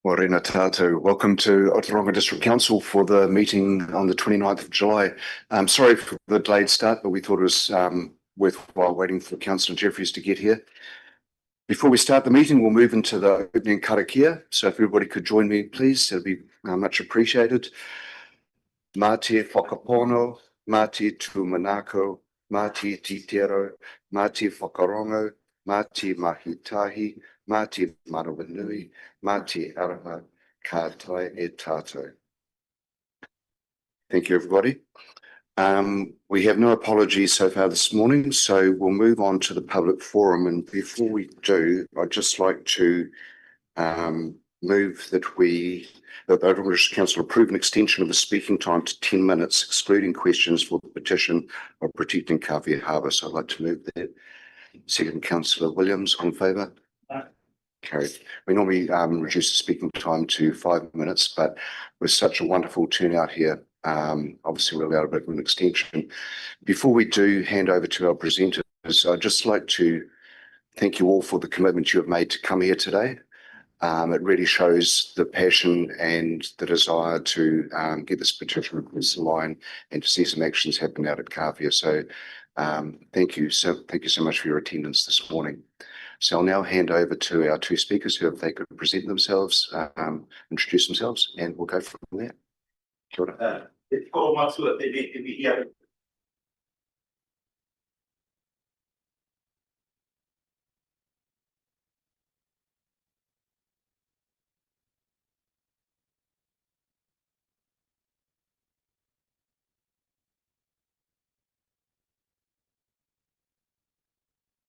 Morena tātou. Welcome to Ōtorohanga District Council for the meeting on the 29th of July. I'm sorry for the delayed start, but we thought it was worthwhile waiting for Councillor Jeffries to get here. Before we start the meeting, we'll move into the opening karakia. So if everybody could join me, please, that'd be much appreciated. Mā te whakapono, mā te tūmanako, mā te titero, mā te whakarongo, mā te mahitahi, mā te marawanui, mā te araha, ka tae e tātou. Thank you, everybody. We have no apologies so far this morning, so we'll move on to the public forum. And before we do, I'd just like to move that the Ōtorohanga District Council approve an extension of the speaking time to 10 minutes, excluding questions for the petition of protecting Kawhia Harbour. So I'd like to move that. Second, Councillor Williams, on favour? Aye. Carried. We normally reduce the speaking time to 5 minutes, but with such a wonderful turnout here, obviously we're allowed a bit of an extension. Before we do hand over to our presenters, I'd just like to thank you all for the commitment you have made to come here today. It really shows the passion and the desire to get this petition across the line and to see some actions happen out at Kawhia. So thank you so much for your attendance this morning. So I'll now hand over to our two speakers who, if they could present themselves, introduce themselves, and we'll go from there. Kia ora.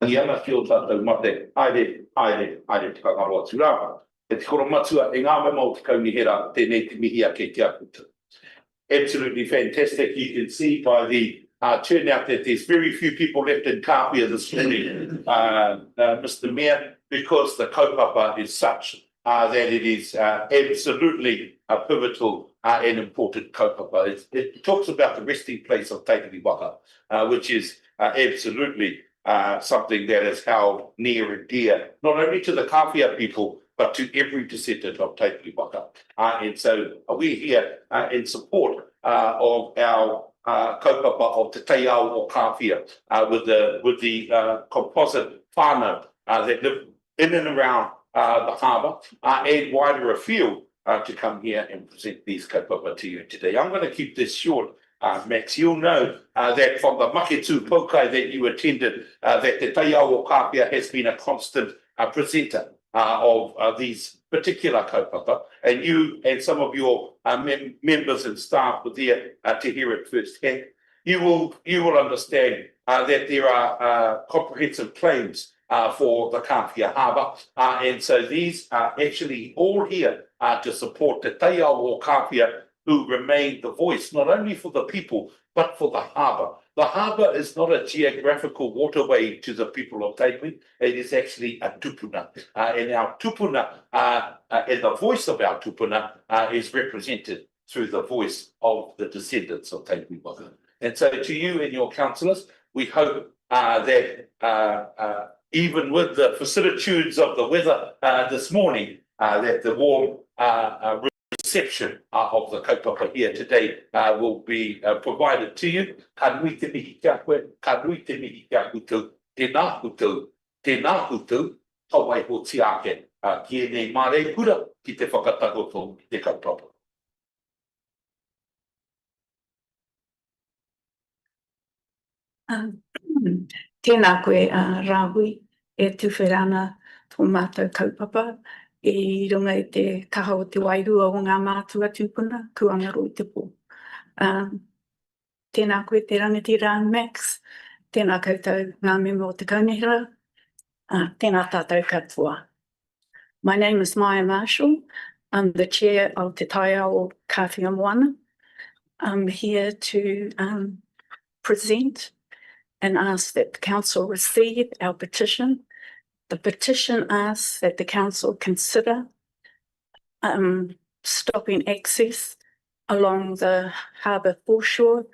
Iana ki o tātou mate, haere te kakaroa tūranga. E te koro matua, e ngā mema o te kaunihera, tēnei te mihi a kei te akuta. Absolutely fantastic. You can see by the turnout that there's very few people left in Kawhia this morning, Mr. Mayor, because the kaupapa is such that it is absolutely a pivotal and important kaupapa. It talks about the resting place of Taipei Waka, which is absolutely something that is held near and dear, not only to the Kawhia people, but to every descendant of Taipei Waka. And so we're here in support of our kaupapa of Te Teiao o Kawhia with the composite whānau that live in and around the harbour and wider afield to come here and present these kaupapa to you today. I'm going to keep this short. Max, you'll know that from the Maketu Pokai that you attended, that Te Teiao o Kawhia has been a constant presenter of these particular kaupapa, and you and some of your members and staff were there to hear it firsthand. You will understand that there are comprehensive claims for the Kawhia Harbour, and so these are actually all here to support Te Teiao o Kawhia, who remain the voice not only for the people but for the harbour. The harbour is not a geographical waterway to the people of Taipei. It is actually a tupuna, and our tupuna and the voice of our tupuna is represented through the voice of the descendants of Taipei Waka. And so to you and your councillors, we hope that even with the vicissitudes of the weather this morning, that the warm reception of the kaupapa here today will be provided to you. Ka nui te mihi kia koe, ka nui te mihi kia koutou, tēnā koutou, tawai ho tiake, ki e nei mare kura ki te whakatakoto ki te kaupapa. Tēnā koe rāhui e tuwherana tō mātou kaupapa. I runga i te kaha o te wairua o ngā mātua tūpuna, kuangaro i te pō. Tēnā koe te rangatira Max, tēnā koutou ngā mema o te kaunihera, tēnā tātou katoa. My name is Maya Marshall. I'm the chair of Te Teiao o Kawhia Moana. I'm here to present and ask that the council receive our petition. The petition asks that the council consider stopping access along the harbour foreshore,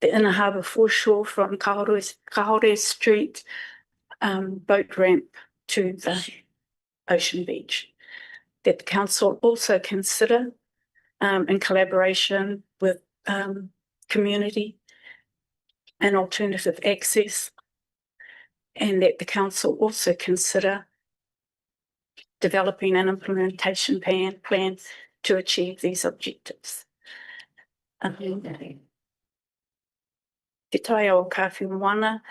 the inner harbour foreshore from Kahore Street boat ramp to the Ocean Beach. that the council also consider, in collaboration with community and alternative access, and that the council also consider developing an implementation plan to achieve these objectives. Te Tai o Kawhi Moana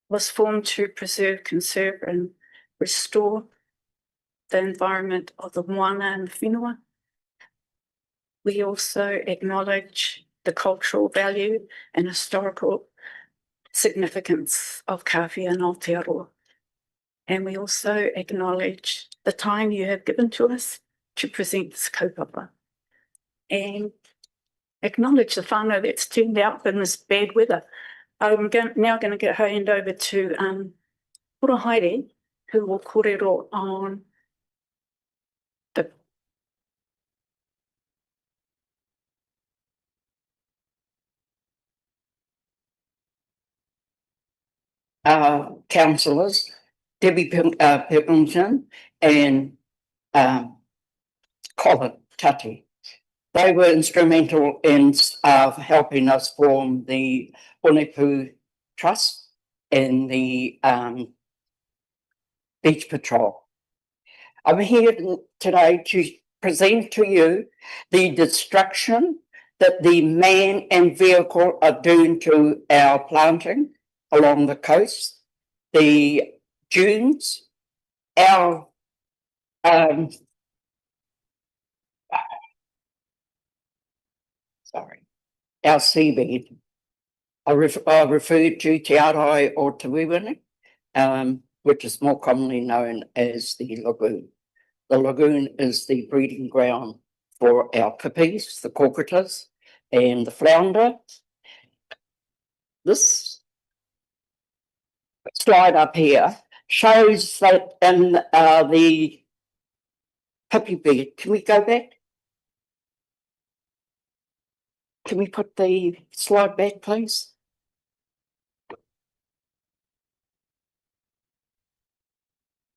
was formed to preserve, conserve and restore the environment of the moana and the whenua. We also acknowledge the cultural value and historical significance of Kawhi and Aotearoa. And we also acknowledge the time you have given to us to present this kaupapa. And acknowledge the whānau that's turned out in this bad weather. I'm now going to hand over to Ōtorohanga, who will kōrero on the councillors, Debbie Pilkington and Colin Tati. They were instrumental in helping us form the Honepu Trust and the Beach Patrol. I'm here today to present to you the destruction that the man and vehicle are doing to our planting along the coast, the dunes, our our seabed. I referred to Te Arai o Te Wiwini, which is more commonly known as the lagoon. The lagoon is the breeding ground for our pippies, the corcoras, and the flounder. This slide up here shows that in the pippy bed. Can we go back? Can we put the slide back, please?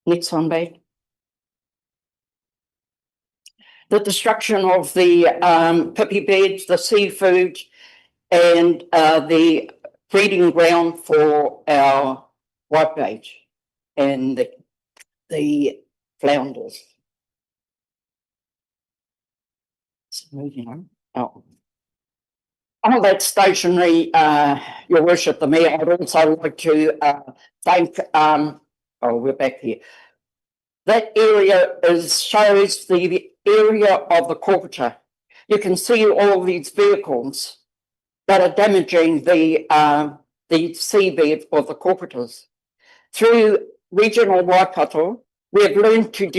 Next one back. The destruction of the pippy beds, the seafood, and the breeding ground for our whitebait and the flounders. So moving on. Oh. On that stationery, Your Worship, the Mayor, I'd also like to thank, we're back here. That area shows the area of the corkota. You can see all these vehicles that are damaging the seabed of the corkotas. Through regional Waikato, we have learned to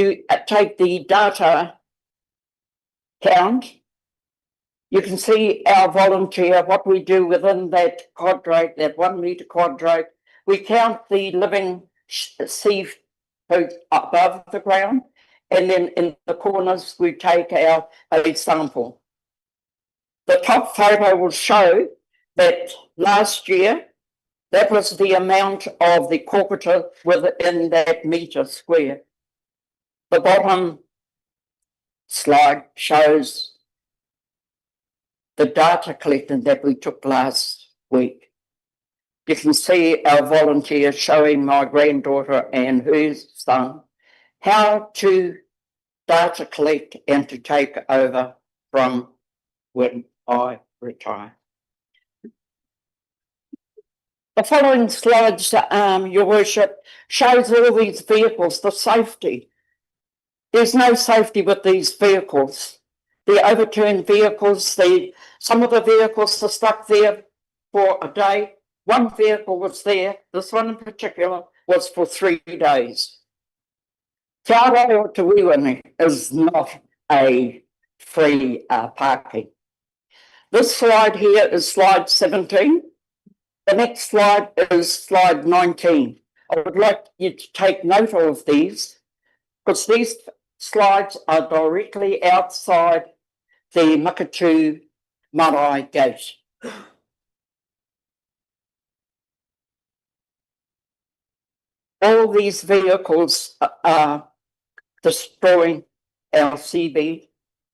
take the data count. You can see our volunteer, what we do within that quadrate, that 1 metre quadrate. We count the living seafood above the ground, and then in the corners we take a sample. The top photo will show that last year, that was the amount of the corkota within that metre square. The bottom slide shows the data collected that we took last week. You can see our volunteer showing my granddaughter and her son how to data collect and to take over from when I retire. The following slides, Your Worship, shows all these vehicles, the safety. There's no safety with these vehicles. The overturned vehicles, some of the vehicles are stuck there for a day. One vehicle was there, this one in particular, was for 3 days. Te Arai o Te Wiwini is not a free parking. This slide here is slide 17. The next slide is slide 19. I would like you to take note of these because these slides are directly outside the Makatu Marae Gate. All these vehicles are destroying our seabed,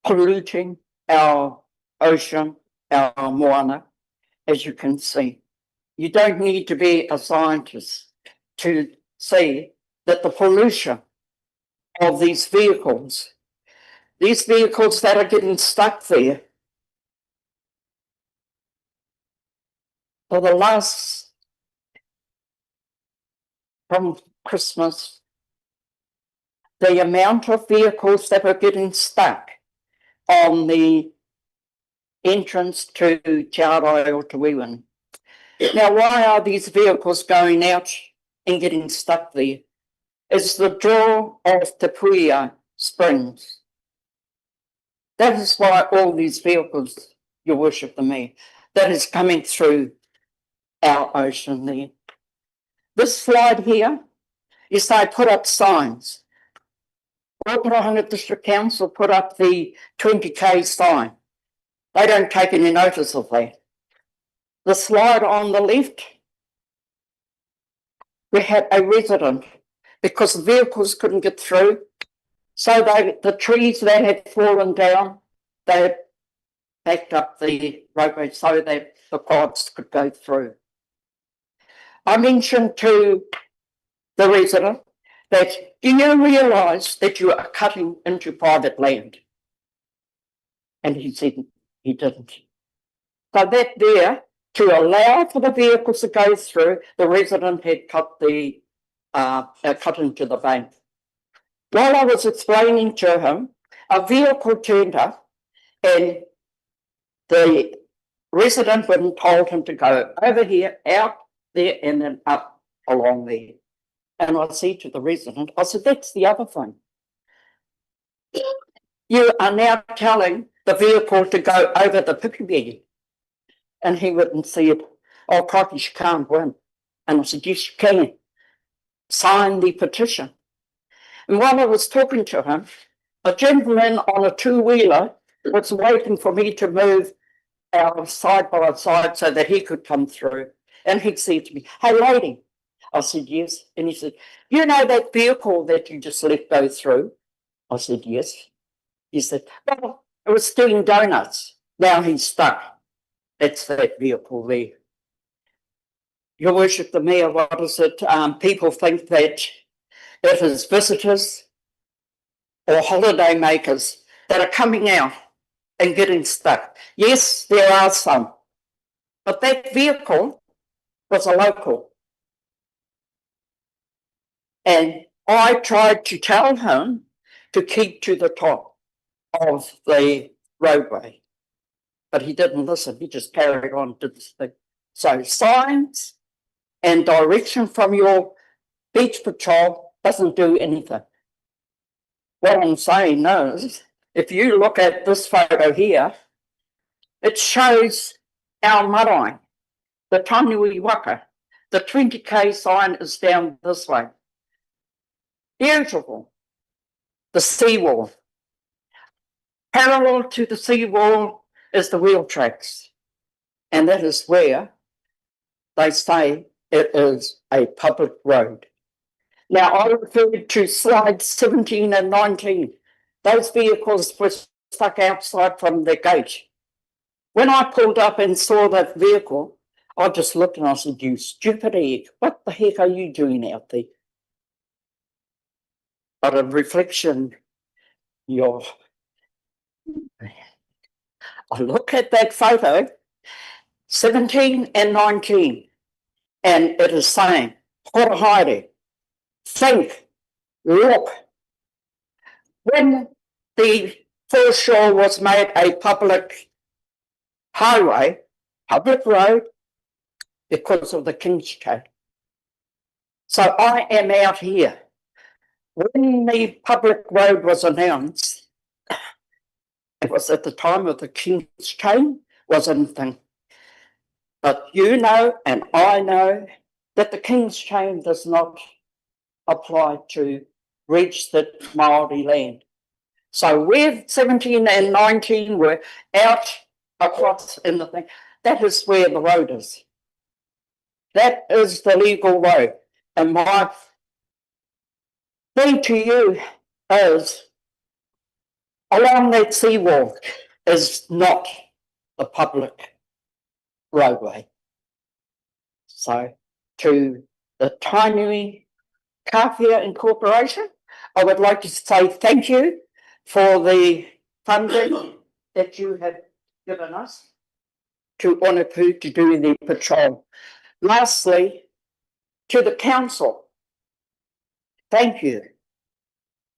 polluting our ocean, our moana, as you can see. You don't need to be a scientist to see that the pollution of these vehicles that are getting stuck there for the last, from Christmas, the amount of vehicles that were getting stuck on the entrance to Te Arai o Te Wiwan. Now, why are these vehicles going out and getting stuck there? It's the draw of Te Puia Springs. That is why all these vehicles, your worship, the me, that is coming through our ocean there. This slide here is they put up signs. Ōtorohanga District Council put up the 20k sign. They don't take any notice of that. The slide on the left, we had a resident because the vehicles couldn't get through. So the trees that had fallen down, they had backed up the roadway so that the cars could go through. I mentioned to the resident that, do you realise that you are cutting into private land? And he said he didn't. So that there, to allow for the vehicles to go through, the resident had cut into the bank. While I was explaining to him, a vehicle turned up and the resident went and told him to go over here, out there, and then up along there. And I said to the resident, I said, that's the other thing. You are now telling the vehicle to go over the pipi. And he went and said, oh, crikey, you can't win. And I said, yes, you can. Sign the petition. And while I was talking to him, a gentleman on a two-wheeler was waiting for me to move our side by side so that he could come through. And he said to me, hey, lady. I said, yes. And he said, you know that vehicle that you just let go through? I said, yes. He said, well, it was doing donuts. Now he's stuck. That's that vehicle there. Your worship, the mayor, what is it? People think that it is visitors or holiday makers that are coming out and getting stuck. Yes, there are some. But that vehicle was a local. And I tried to tell him to keep to the top of the roadway. But he didn't listen. He just carried on to this thing. So signs and direction from your beach patrol doesn't do anything. What I'm saying is, if you look at this photo here, it shows our marae, the Tanui Waka. The 20k sign is down this way. Beautiful. The seawall. Parallel to the seawall is the wheel tracks. And that is where they say it is a public road. Now, I referred to slides 17 and 19. Those vehicles were stuck outside from the gate. When I pulled up and saw that vehicle, I just looked and I said, you stupid egg, what the heck are you doing out there? But in reflection, I look at that photo, 17 and 19, and it is saying, hora haere, think, look. When the foreshore was made a public highway, public road, because of the King's Chain. So I am out here. When the public road was announced, it was at the time of the King's Chain, wasn't anything. But you know, and I know, that the King's Chain does not apply to registered Māori land. So where 17 and 19 were out across in the thing, that is where the road is. That is the legal road. And my thing to you is along that seawall is not the public roadway. So to the Tainui Kawhia Incorporation, I would like to say thank you for the funding that you have given us to Ōtorohanga to do the patrol. Lastly, to the council, thank you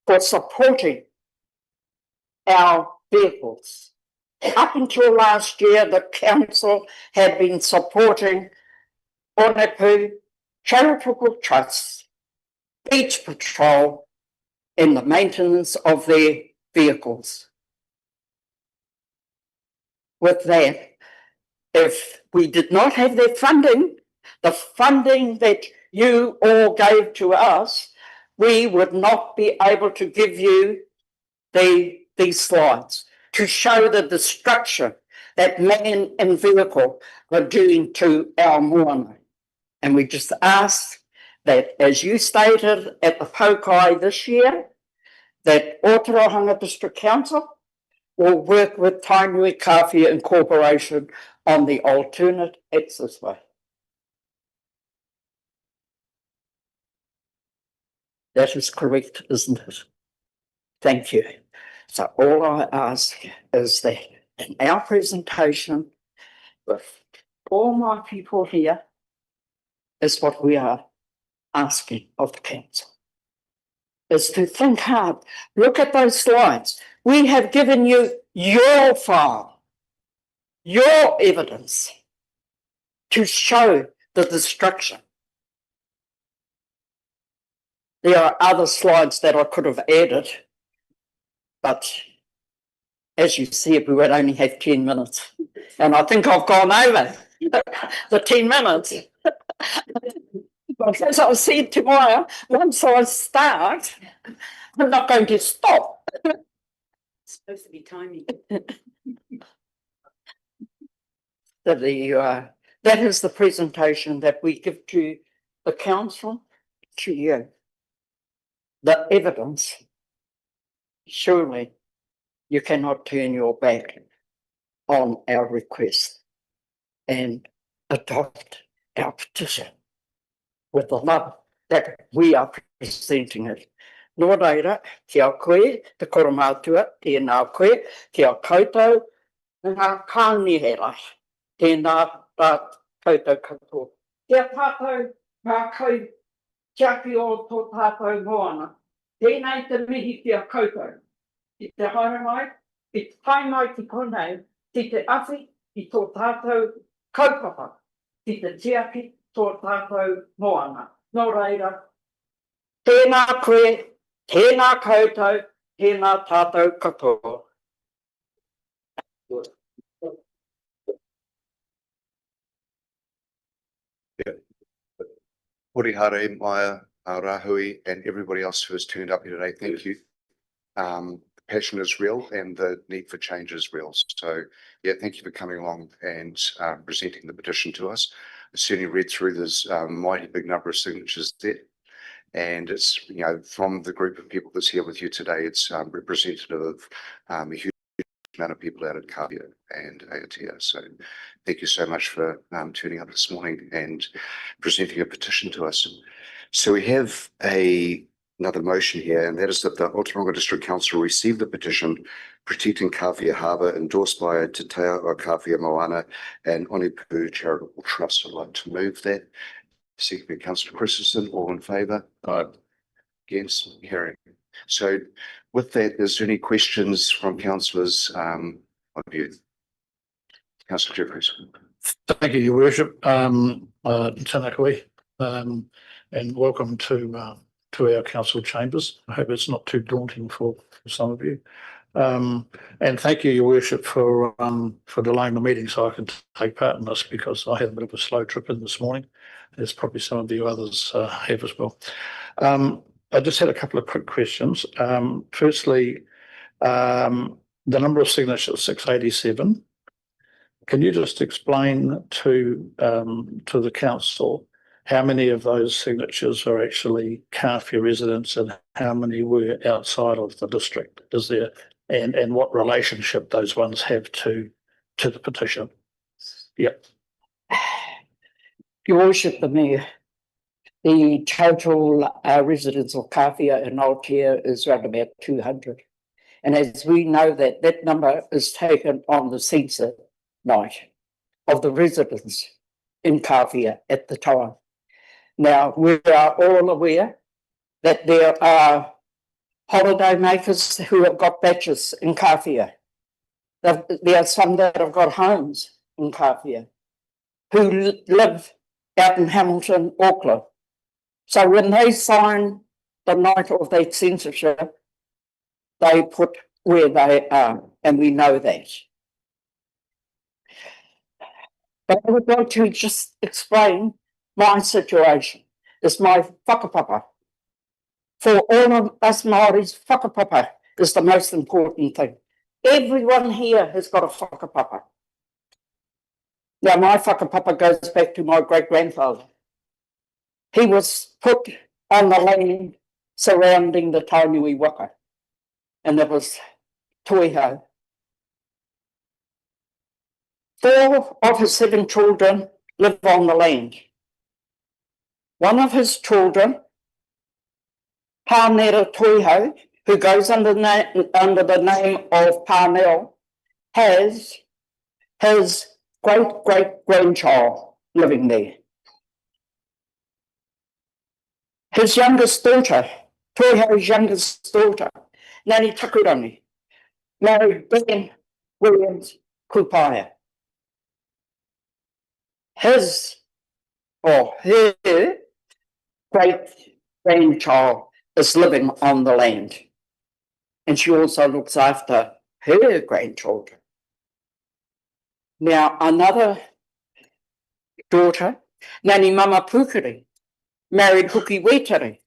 for supporting our vehicles. Up until last year, the council had been supporting Ōtorohanga Charitable Trust, Beach Patrol, in the maintenance of their vehicles. With that, if we did not have that funding, the funding that you all gave to us, we would not be able to give you these slides to show the destruction that man and vehicle are doing to our moana. And we just ask that, as you stated at the Pokai this year, that Ōtorohanga District Council will work with Tainui Kawhia Incorporation on the alternate access way. That is correct, isn't it? Thank you. So all I ask is that in our presentation, with all my people here, is what we are asking of the council, is to think hard. Look at those slides. We have given you your file, your evidence to show the destruction. There are other slides that I could have added, but as you said, we would only have 10 minutes. And I think I've gone over the 10 minutes. But as I said to Maya, once I start, I'm not going to stop. It's supposed to be timing. That is the presentation that we give to the council, to you. The evidence. Surely you cannot turn your back on our request and adopt our petition with the love that we are presenting it. Nō reira, kia koe, te koromātua, tēnā koe, kia koutou, ngā kānihera, tēnā rā koutou katoa. Kia tātou, ngā kou, kia ki o tō tātou moana, tēnei te mihi kia koutou. I te haere mai, i te pai mai ki konei, ki te awhi, i tō tātou kaupapa, ki te tiaki, tō tātou moana. Nō reira, tēnā koe, tēnā koutou, tēnā tātou katoa. Horihare, Maya, Rahui, and everybody else who has turned up here today, thank you. The passion is real and the need for change is real. So, yeah, thank you for coming along and presenting the petition to us. I certainly read through this mighty big number of signatures there. And it's, you know, from the group of people that's here with you today, it's representative of a huge amount of people out at Kawhia and Aotea. So thank you so much for turning up this morning and presenting a petition to us. So we have another motion here, and that is that the Ōtorohanga District Council receive the petition protecting Kawhia Harbour endorsed by Te Teo o Kawhia Moana and Ōtorohanga Charitable Trust. I'd like to move that. Second by Councillor Christensen, all in favour? Aye. Against? Carried. So with that, is there any questions from councillors of you? Councillor Jeffries. Thank you, Your Worship. Tēnā koe, and welcome to our council chambers. I hope it's not too daunting for some of you. And thank you, Your Worship, for delaying the meeting so I can take part in this, because I had a bit of a slow trip in this morning, as probably some of you others have as well. I just had a couple of quick questions. Firstly, the number of signatures, 687. Can you just explain to the council how many of those signatures are actually Kāwhia residents and how many were outside of the district? Is there, and what relationship those ones have to the petition? Yep. Your Worship, the Mayor, the total residents of Kāwhia in Aotea is around about 200. And as we know that number is taken on the census night of the residents in Kāwhia at the time. Now, we are all aware that there are holiday makers who have got badges in Kāwhia. There are some that have got homes in Kāwhia who live out in Hamilton, Auckland. So when they sign the night of that censorship, they put where they are, and we know that. But I would like to just explain my situation. It's my whakapapa. For all of us Māoris, whakapapa is the most important thing. Everyone here has got a whakapapa. Now, my whakapapa goes back to my great-grandfather. He was put on the land surrounding the Tainui Waka, and it was Toiho. 4 of his 7 children live on the land. One of his children, Pānera Toiho, who goes under the name of Pānel, has his great-great-grandchild living there. His youngest daughter, Toiho's youngest daughter, Nani Takurani, married Ben Williams Kupaia. His, or her, great-grandchild is living on the land. And she also looks after her grandchildren. Now, another daughter, Nani Mama Pukiri, married Huki Wetari.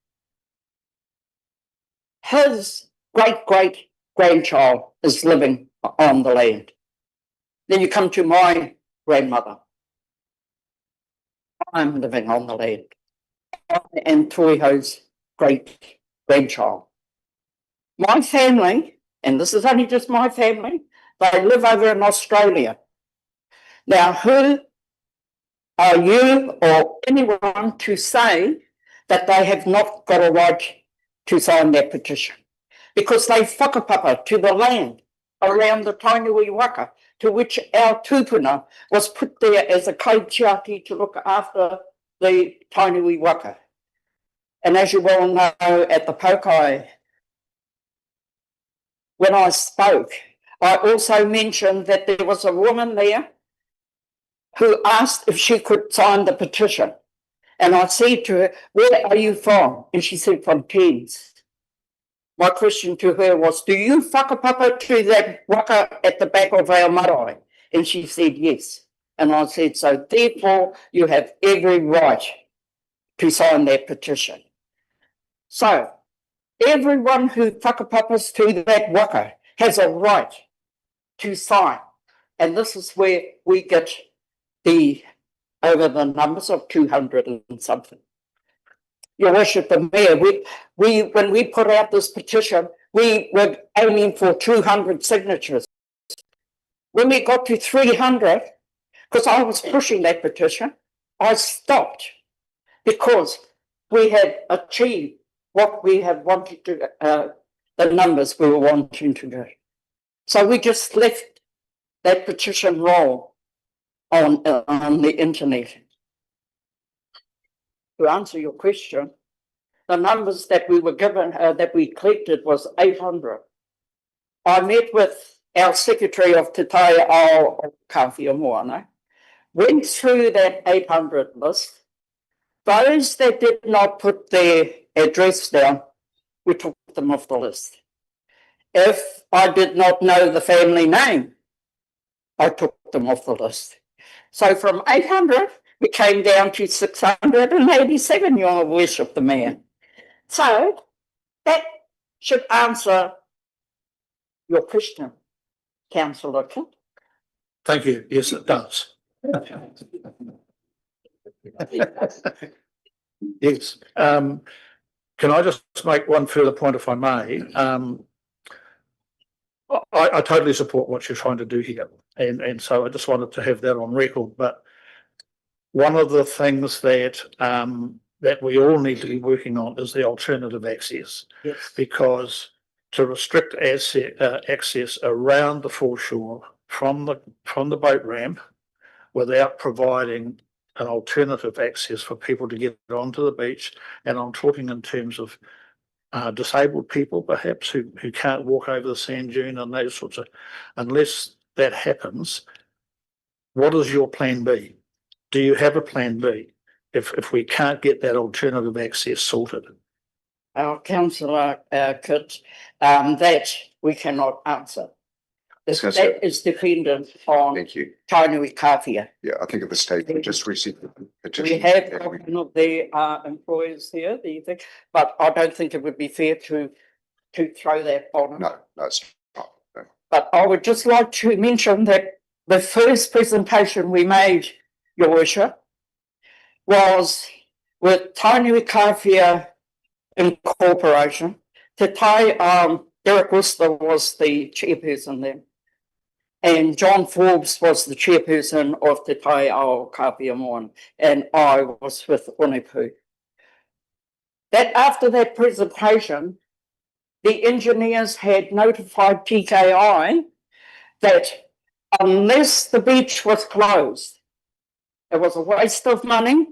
His great-great-grandchild is living on the land. Then you come to my grandmother. I'm living on the land. And Toiho's great-grandchild. My family, and this is only just my family, they live over in Australia. Now, who are you or anyone to say that they have not got a right to sign that petition? Because they whakapapa to the land around the Tainui Waka, to which our tūpuna was put there as a kaitiaki to look after the Tainui Waka. And as you well know, at the Pokai, when I spoke, I also mentioned that there was a woman there who asked if she could sign the petition. And I said to her, where are you from? And she said, from Cairns. My question to her was, do you whakapapa to that waka at the back of our marae? And she said, yes. And I said, so therefore you have every right to sign that petition. So everyone who whakapapas to that waka has a right to sign. And this is where we get over the numbers of 200 and something. Your Worship, the Mayor, when we put out this petition, we were aiming for 200 signatures. When we got to 300, because I was pushing that petition, I stopped because we had achieved what we had wanted to, the numbers we were wanting to do. So we just left that petition roll on the internet. To answer your question, the numbers that we were given, that we collected was 800. I met with our Secretary of Te Tai Ao Kāwhia Moana, went through that 800 list. Those that did not put their address down, we took them off the list. If I did not know the family name, I took them off the list. So from 800, we came down to 687, Your Worship, the Mayor. So that should answer your question, Councillor King. Thank you. Yes, it does. Yes. Can I just make one further point, if I may? I totally support what you're trying to do here, and so I just wanted to have that on record. But one of the things that that we all need to be working on is the alternative access, Yes. because to restrict access around the foreshore from the boat ramp without providing an alternative access for people to get onto the beach, and I'm talking in terms of disabled people perhaps who can't walk over the sand dune and those sorts of, unless that happens, what is your plan B? Do you have a plan B if we can't get that alternative access sorted? Our councillor, Kit, that we cannot answer. So- That is dependent on Thank you. Tainui Kāwhia. Yeah, I think at the stage we just received the We petition. have and we- one of the employers here, do you think? But I don't think it would be fair to throw that on. No, it's not. No. But I would just like to mention that the first presentation we made, Your Worship, was with Tainui Kāwhia Incorporation. Te Tai, Derek Worcester was the chairperson then. And John Forbes was the chairperson of Te Tai Ao Kāwhia Moana, and I was with Unepu. That after that presentation, the engineers had notified TKI that unless the beach was closed, it was a waste of money,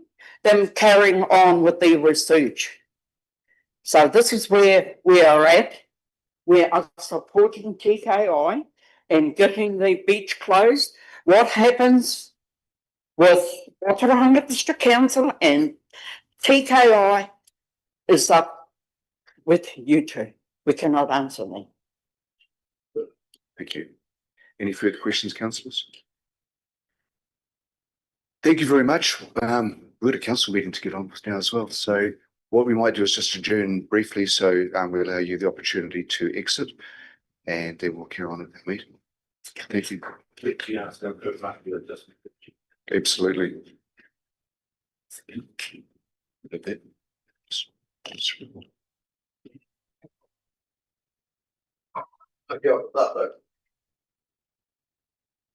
them carrying on with the research. So this is where we are at. We are supporting TKI and getting the beach closed. What happens with Ōtorohanga District Council and TKI is up with you two. We cannot answer them. Thank you. Any further questions, councillors? Thank you very much. We've got a council meeting to get on with now as well. So what we might do is just adjourn briefly, so we allow you the opportunity to exit, and then we'll carry on at the meeting. Thank you. Absolutely.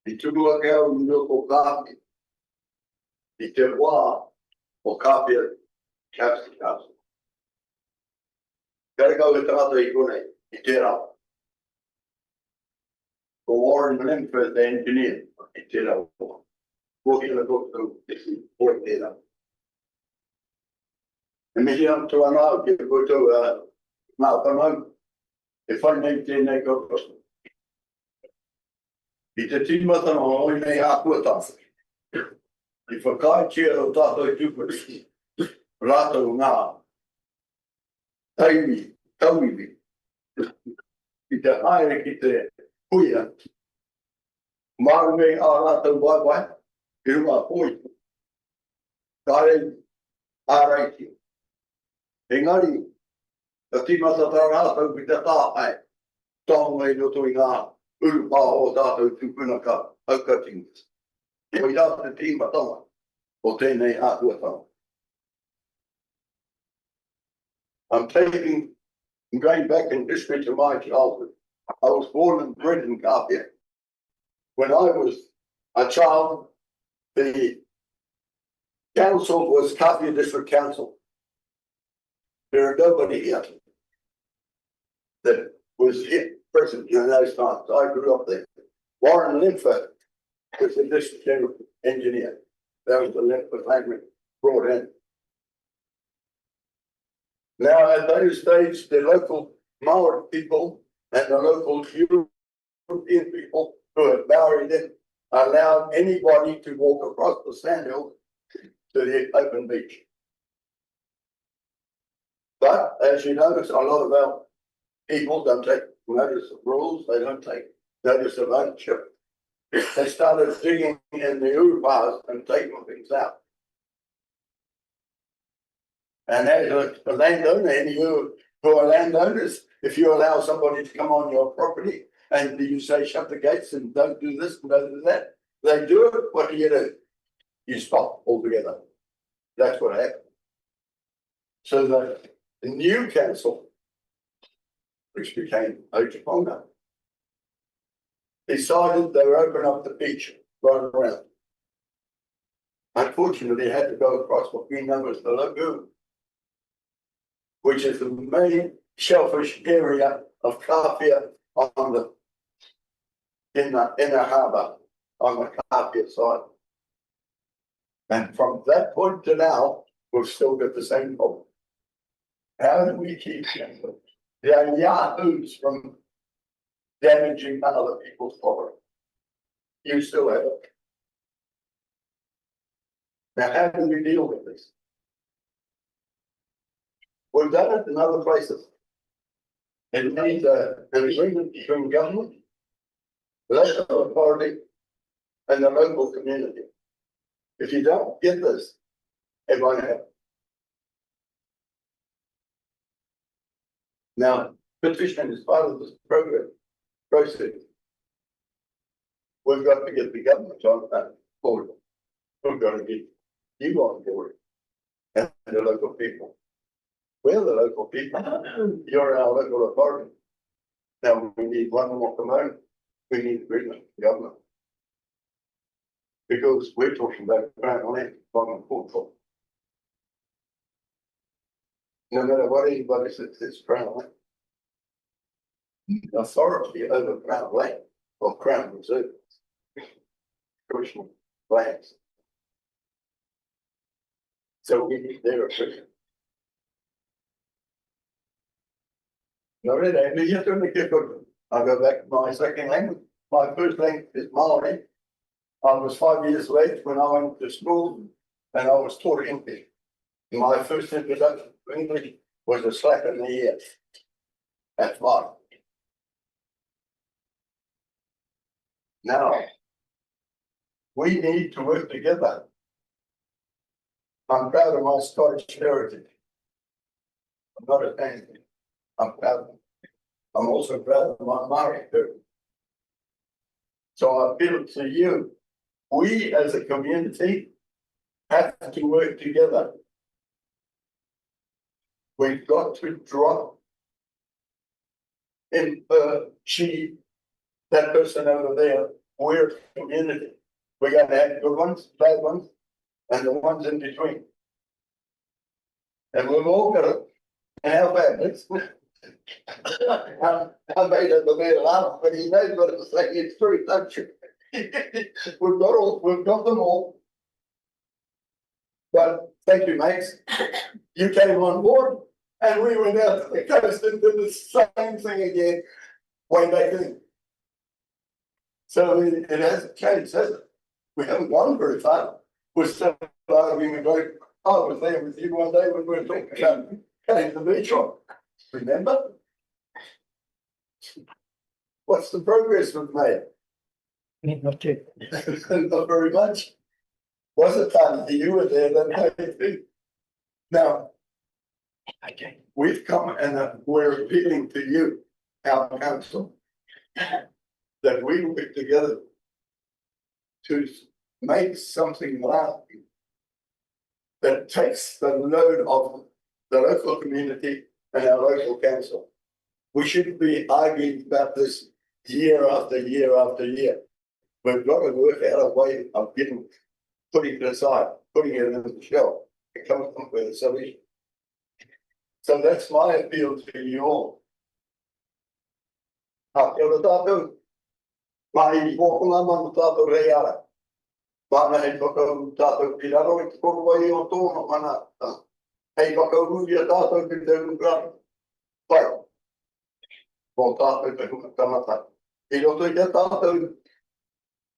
I tūrua kea o noko kāpi. I te wā o kāpia Council Council. Kare kau e tangata I konei, I te rā. Ko Warren Limford, the engineer, I te rā. Ko hina koto, o te rā. E mihi am tu anā, ki koto mā whanau. E whanei tēnei koto. I te tīmata no oi nei ākuatā. I whakai tia o tātou tūpuri. Rātou ngā. Tauiwi. I te haere ki te huia. Marume a rātou waiwai. I runga poi. Kāre āraiti. Engari. Ta tīmata tā rātou ki te tāpai. Tāongai roto I ngā. Urupa o tātou tūpuna ka aukatingas. O I rā te tīmatanga o tēnei ākuatanga. I'm going back in history to my childhood. I was born and bred in Kāpia. When I was a child, the council was Kāpia District Council. There are nobody here that was here. Present in those times. I grew up there. Warren Limford was the district general engineer. That was the Limford family brought in. Now at those days, the local Maori people and the local European people who had married in allowed anybody to walk across the sandhill to the open beach. But as you notice, a lot of our people don't take notice of rules, they don't take notice of ownership. They started digging in the urupas and taking things out. And as a landowner, and you who are landowners, if you allow somebody to come on your property and you say shut the gates and don't do this and don't do that, they do it, what do? You stop altogether. That's what happened. So that the new council, which became Ōtorohanga, decided they would open up the beach right around. Unfortunately, they had to go across what we know as the lagoon, which is the main shellfish area of Kapia on the in the harbour on the Kapia side. And from that point to now, we've still got the same problem. How do we keep the yahoos from damaging other people's property? You still have it. Now, how do we deal with this? We've done it in other places. It needs an agreement between government, local authority, and the local community. If you don't get this, it won't happen. Now, petition is part of this program process. We've got to get the government on that board. We've got to get you on board and the local people. We're the local people. You're our local authority. Now we need one more command. We need agreement with the government. Because we're talking about Crown land, from Portugal. No matter what anybody says, it's Crown land. Authority over Crown land or Crown reserve. Crucial lands. So we need their opinion. No, really, you have to make it good. I go back to my second language. My first language is Maori. I was 5 years of age when I went to school and I was taught English. My first introduction to English was a slap in the ear. That's mine. Now, we need to work together. I'm proud of my Scottish heritage. I'm not a fan. I'm proud of it. I'm also proud of my Maori heritage. So I appeal to you. We as a community have to work together. We've got to drop in that person over there. We're a community. We're going to have good ones, bad ones, and the ones in between. And we've all got it. And how bad it's I made it a bit laugh, but he knows what it's saying. It's true, don't you? We've got them all. But thank you, mates. You came on board and we went out to the coast and did the same thing again way back then. So it hasn't changed, has it? We haven't gone very far. We're still arguing about, I was there with you one day when we were talking about cutting the beach on. Remember? What's the progress we've made? Not too. Not very much. Was it time that you were there that day too? Now, Okay. we've come and we're appealing to you, our council, that we work together to make something lasting that takes the load of the local community and our local council. We shouldn't be arguing about this year after year after year. We've got to work out a way of putting it aside, putting it in the shelf, and coming up with a solution. So that's my appeal to you all. Kia ora tātou. Mai whokanga manu tātou rei ara. Mana hei whakau tātou piraro i te korowai o tōna mana. Hei whakau rui a tātou ki te ungrani. Pai. Mō tātou te hunga tamata. I roto i a tātou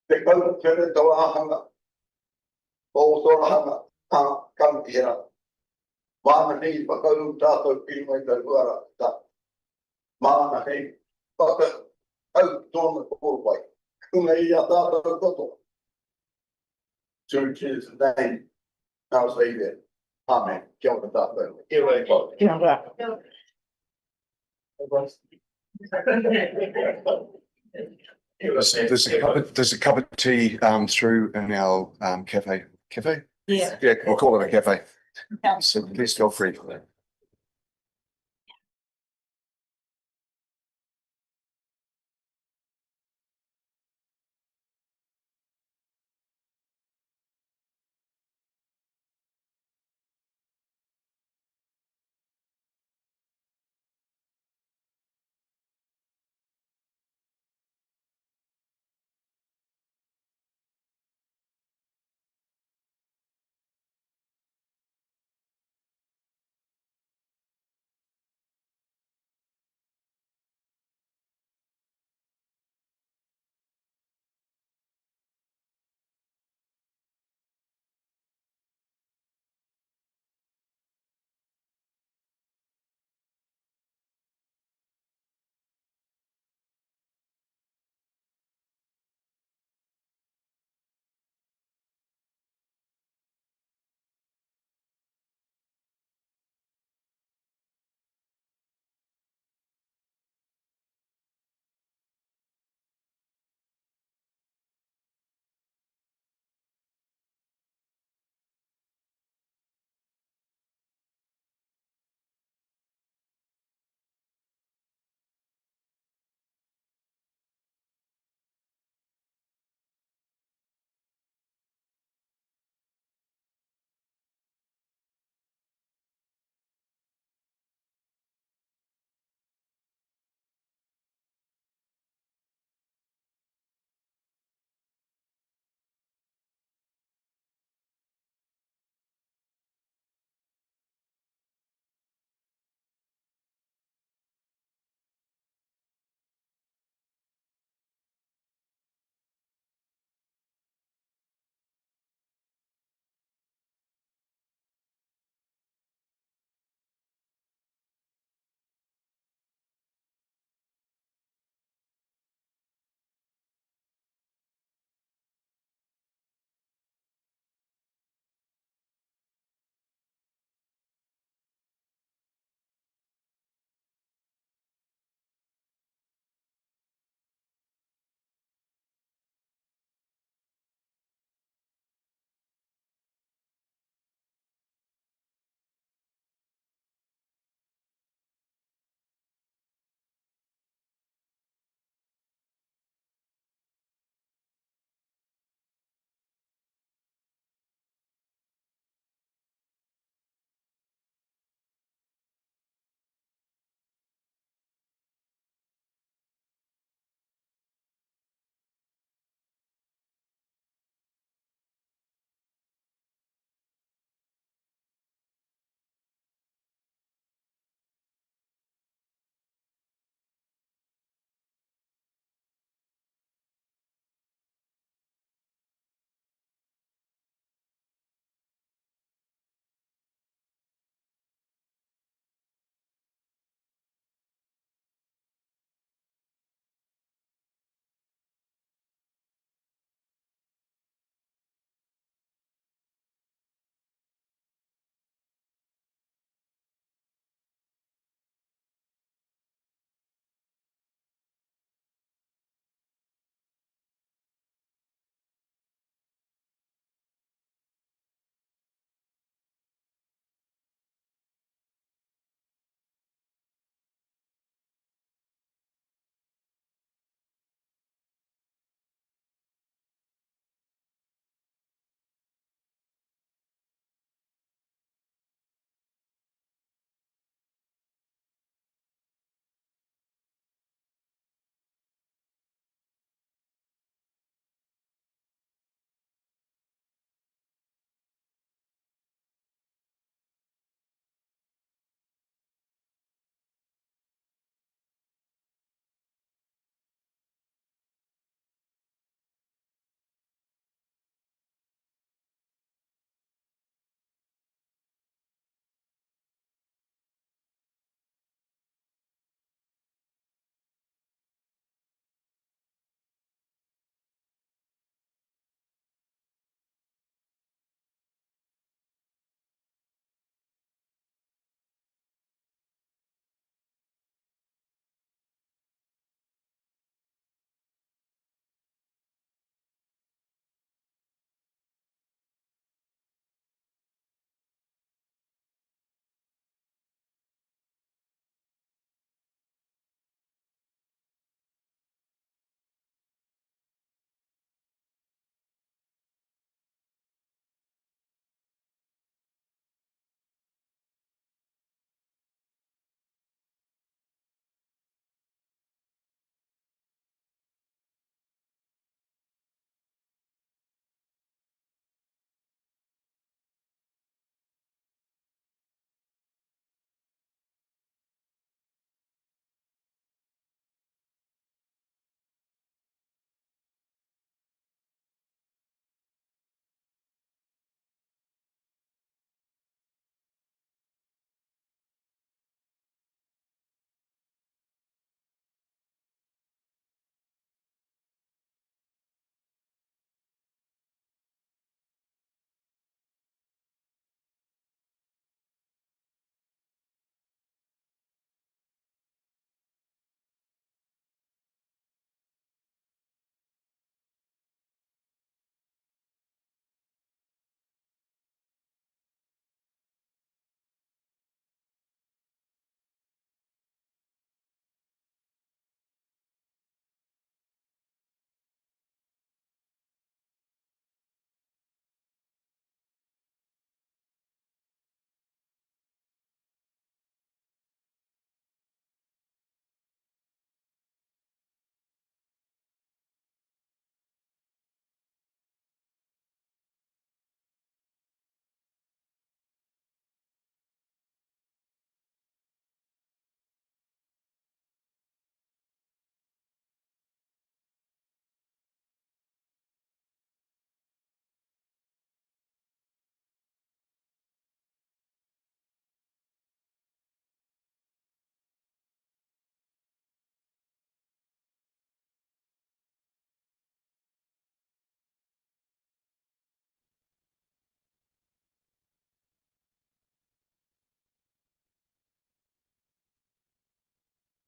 te kau kere Ōtorohanga. Ōtorohanga kankihera. Mana hei whakau tātou pirimai te uara ta. Mana hei whakau tōna korowai. Kunga i a tātou koto. To his name. I'll say that. Amen. Kia ora tātou. Kia ora tātou. Kia ora. There's a cup of tea through in our cafe. Yeah. Yeah, we'll call it a cafe. So please feel free.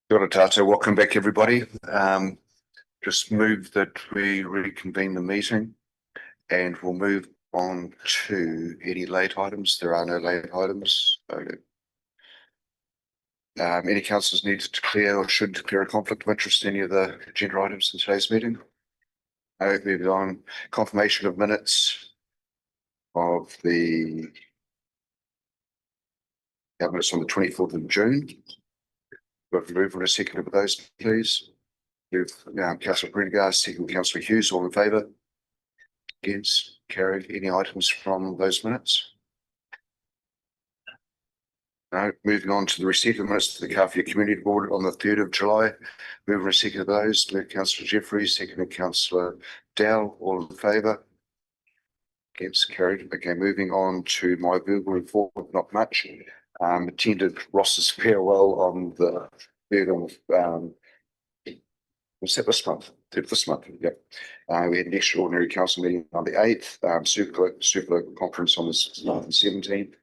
Kia ora tātou, welcome back everybody. Just move that we reconvene the meeting and we'll move on to any late items. There are no late items. Any councillors need to declare or should declare a conflict of interest in any of the agenda items in today's meeting? Moving on, confirmation of minutes of the minutes on the 24th of June. We've moved on a second of those, please. Move Councillor Prendergast, second Councillor Hughes, all in favour? Against, carried. Any items from those minutes? No. Moving on to the receipt of minutes to the Kawhia Community Board on the 3rd of July. Moving on a second of those. Move Councillor Jeffries, second Councillor Dowell, all in favour? Against, carried. Okay, moving on to my verbal report, not much. Attended Ross's farewell on the 3rd of was that this month? This month, yep. We had an extraordinary council meeting on the 8th, circular conference on the 9th and 17th.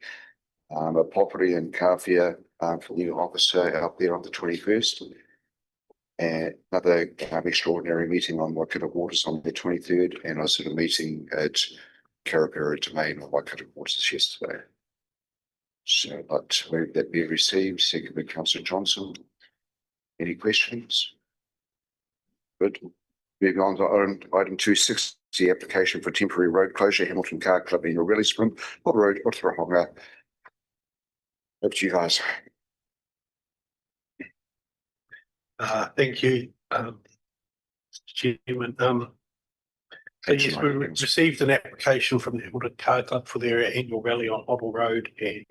A property in Kawhia for the new officer out there on the 21st. And another extraordinary meeting on Waikato Waters on the 23rd, and also a meeting at Karapara Domain on Waikato Waters yesterday. So I'd like to move that be received. Second by Councillor Johnson. Any questions? Good. Moving on to item 260, application for temporary road closure, Hamilton Car Club in Raleigh Spring, Port Road, Ōtorohanga. Up to you guys. Thank you, Chairman. So yes, we received an application from the Hamilton Car Club for their annual rally on Hoddle Road and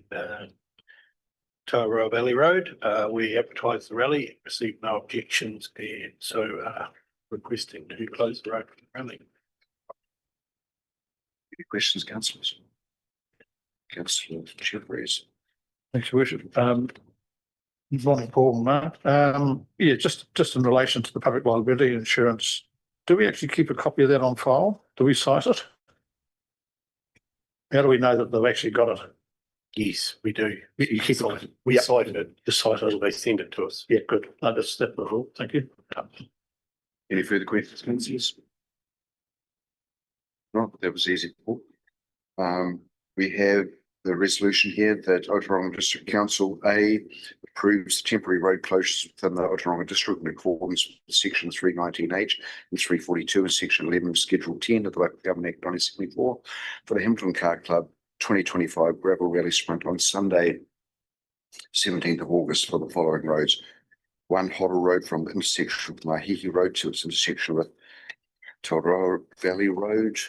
Tauranga Valley Road. We advertised the rally, received no objections, and so requesting to close the road for the rally. Any questions, councillors? Councillor Jeffries. Thanks, Your Worship. Morning, Paul and Mark. Yeah, just in relation to the public liability insurance, do we actually keep a copy of that on file? Do we cite it? How do we know that they've actually got it? Yes, we do. You keep it. We cited it. Just cite So it. they send it to us. Yeah, good. No, that's all. Thank you. Any further questions, councillors? No, that was easy. We have the resolution here that Ōtorohanga District Council approves temporary road closures within the Ōtorohanga District in accordance with section 319H and 342 and section 11 of Schedule 10 of the Local Government Act 1974 for the Hamilton Car Club 2025 Gravel Rally Sprint on Sunday, 17th of August for the following roads. 1 Hoddle Road from the intersection with Mahihi Road to its intersection with Tauranga Valley Road,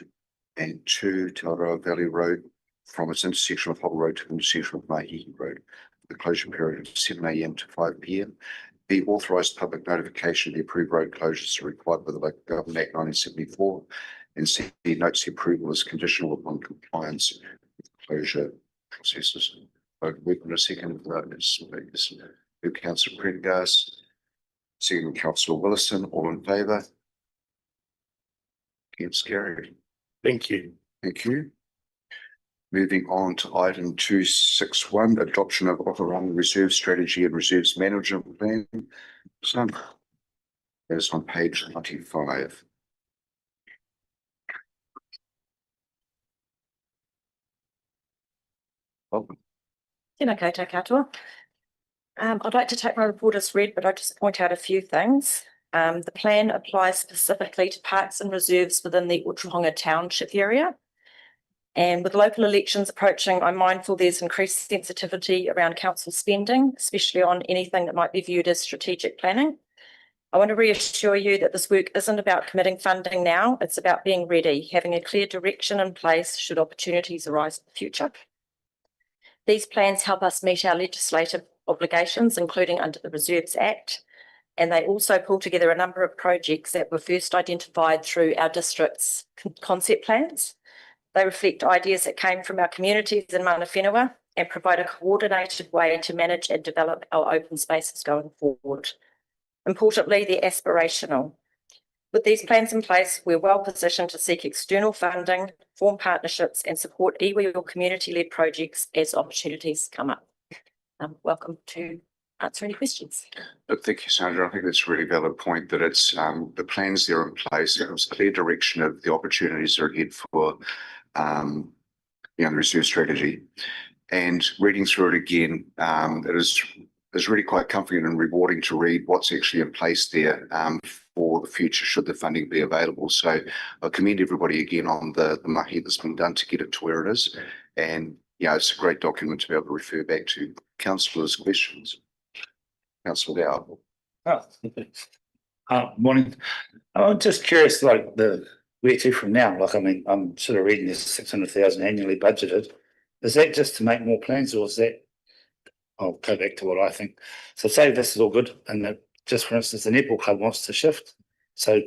and 2 Tauranga Valley Road from its intersection with Hoddle Road to the intersection with Mahihi Road. The closure period of 7 AM to 5 PM. The authorised public notification of the approved road closures are required by the Local Government Act 1974, and C notes the approval is conditional upon compliance with closure processes. We're going to second Councillor Prendergast, second Councillor Willison, all in favour? Against, carried. Thank you. Thank you. Moving on to item 261, adoption of Ōtorohanga Reserve Strategy and Reserves Management Plan. So that is on page 95. Welcome. Tēnā koutou katoa. I'd like to take my report as read, but I'd just point out a few things. The plan applies specifically to parks and reserves within the Ōtorohanga Township area. And with local elections approaching, I'm mindful there's increased sensitivity around council spending, especially on anything that might be viewed as strategic planning. I want to reassure you that this work isn't about committing funding now, it's about being ready, having a clear direction in place should opportunities arise in the future. These plans help us meet our legislative obligations, including under the Reserves Act, and they also pull together a number of projects that were first identified through our district's concept plans. They reflect ideas that came from our communities in Mana Whenua and provide a coordinated way to manage and develop our open spaces going forward. Importantly, they're aspirational. With these plans in place, we're well positioned to seek external funding, form partnerships and support iwi or community-led projects as opportunities come up. Welcome to answer any questions. But thank you, Sandra. I think that's a really valid point that it's the plans there in place. It was clear direction of the opportunities that are ahead for the reserve strategy. And reading through it again, it is really quite comforting and rewarding to read what's actually in place there for the future should the funding be available. So I commend everybody again on the mahi that's been done to get it to where it is. And it's a great document to be able to refer back to councillors' questions. Councillor Dow. Morning. I'm just curious, like where to from now? Like, I mean, I'm sort of reading this 600,000 annually budgeted. Is that just to make more plans, or is that? I'll go back to what I think. So say this is all good, and just for instance, the netball club wants to shift. So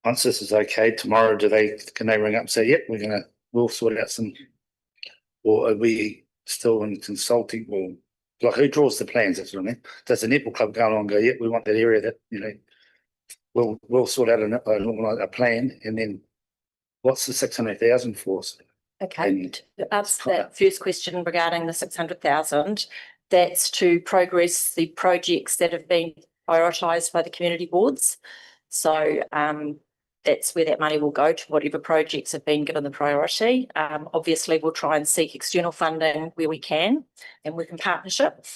once this is okay, tomorrow can they ring up and say, yep, we'll sort out some, or are we still in consulting, or like who draws the plans? That's what I mean. Does the netball club go along and go, yep, we want that area that, we'll sort out a plan, and then what's the 600,000 for? Okay, to answer that first question regarding the 600,000, that's to progress the projects that have been prioritised by the community boards. So that's where that money will go, to whatever projects have been given the priority. Obviously, we'll try and seek external funding where we can and work in partnership.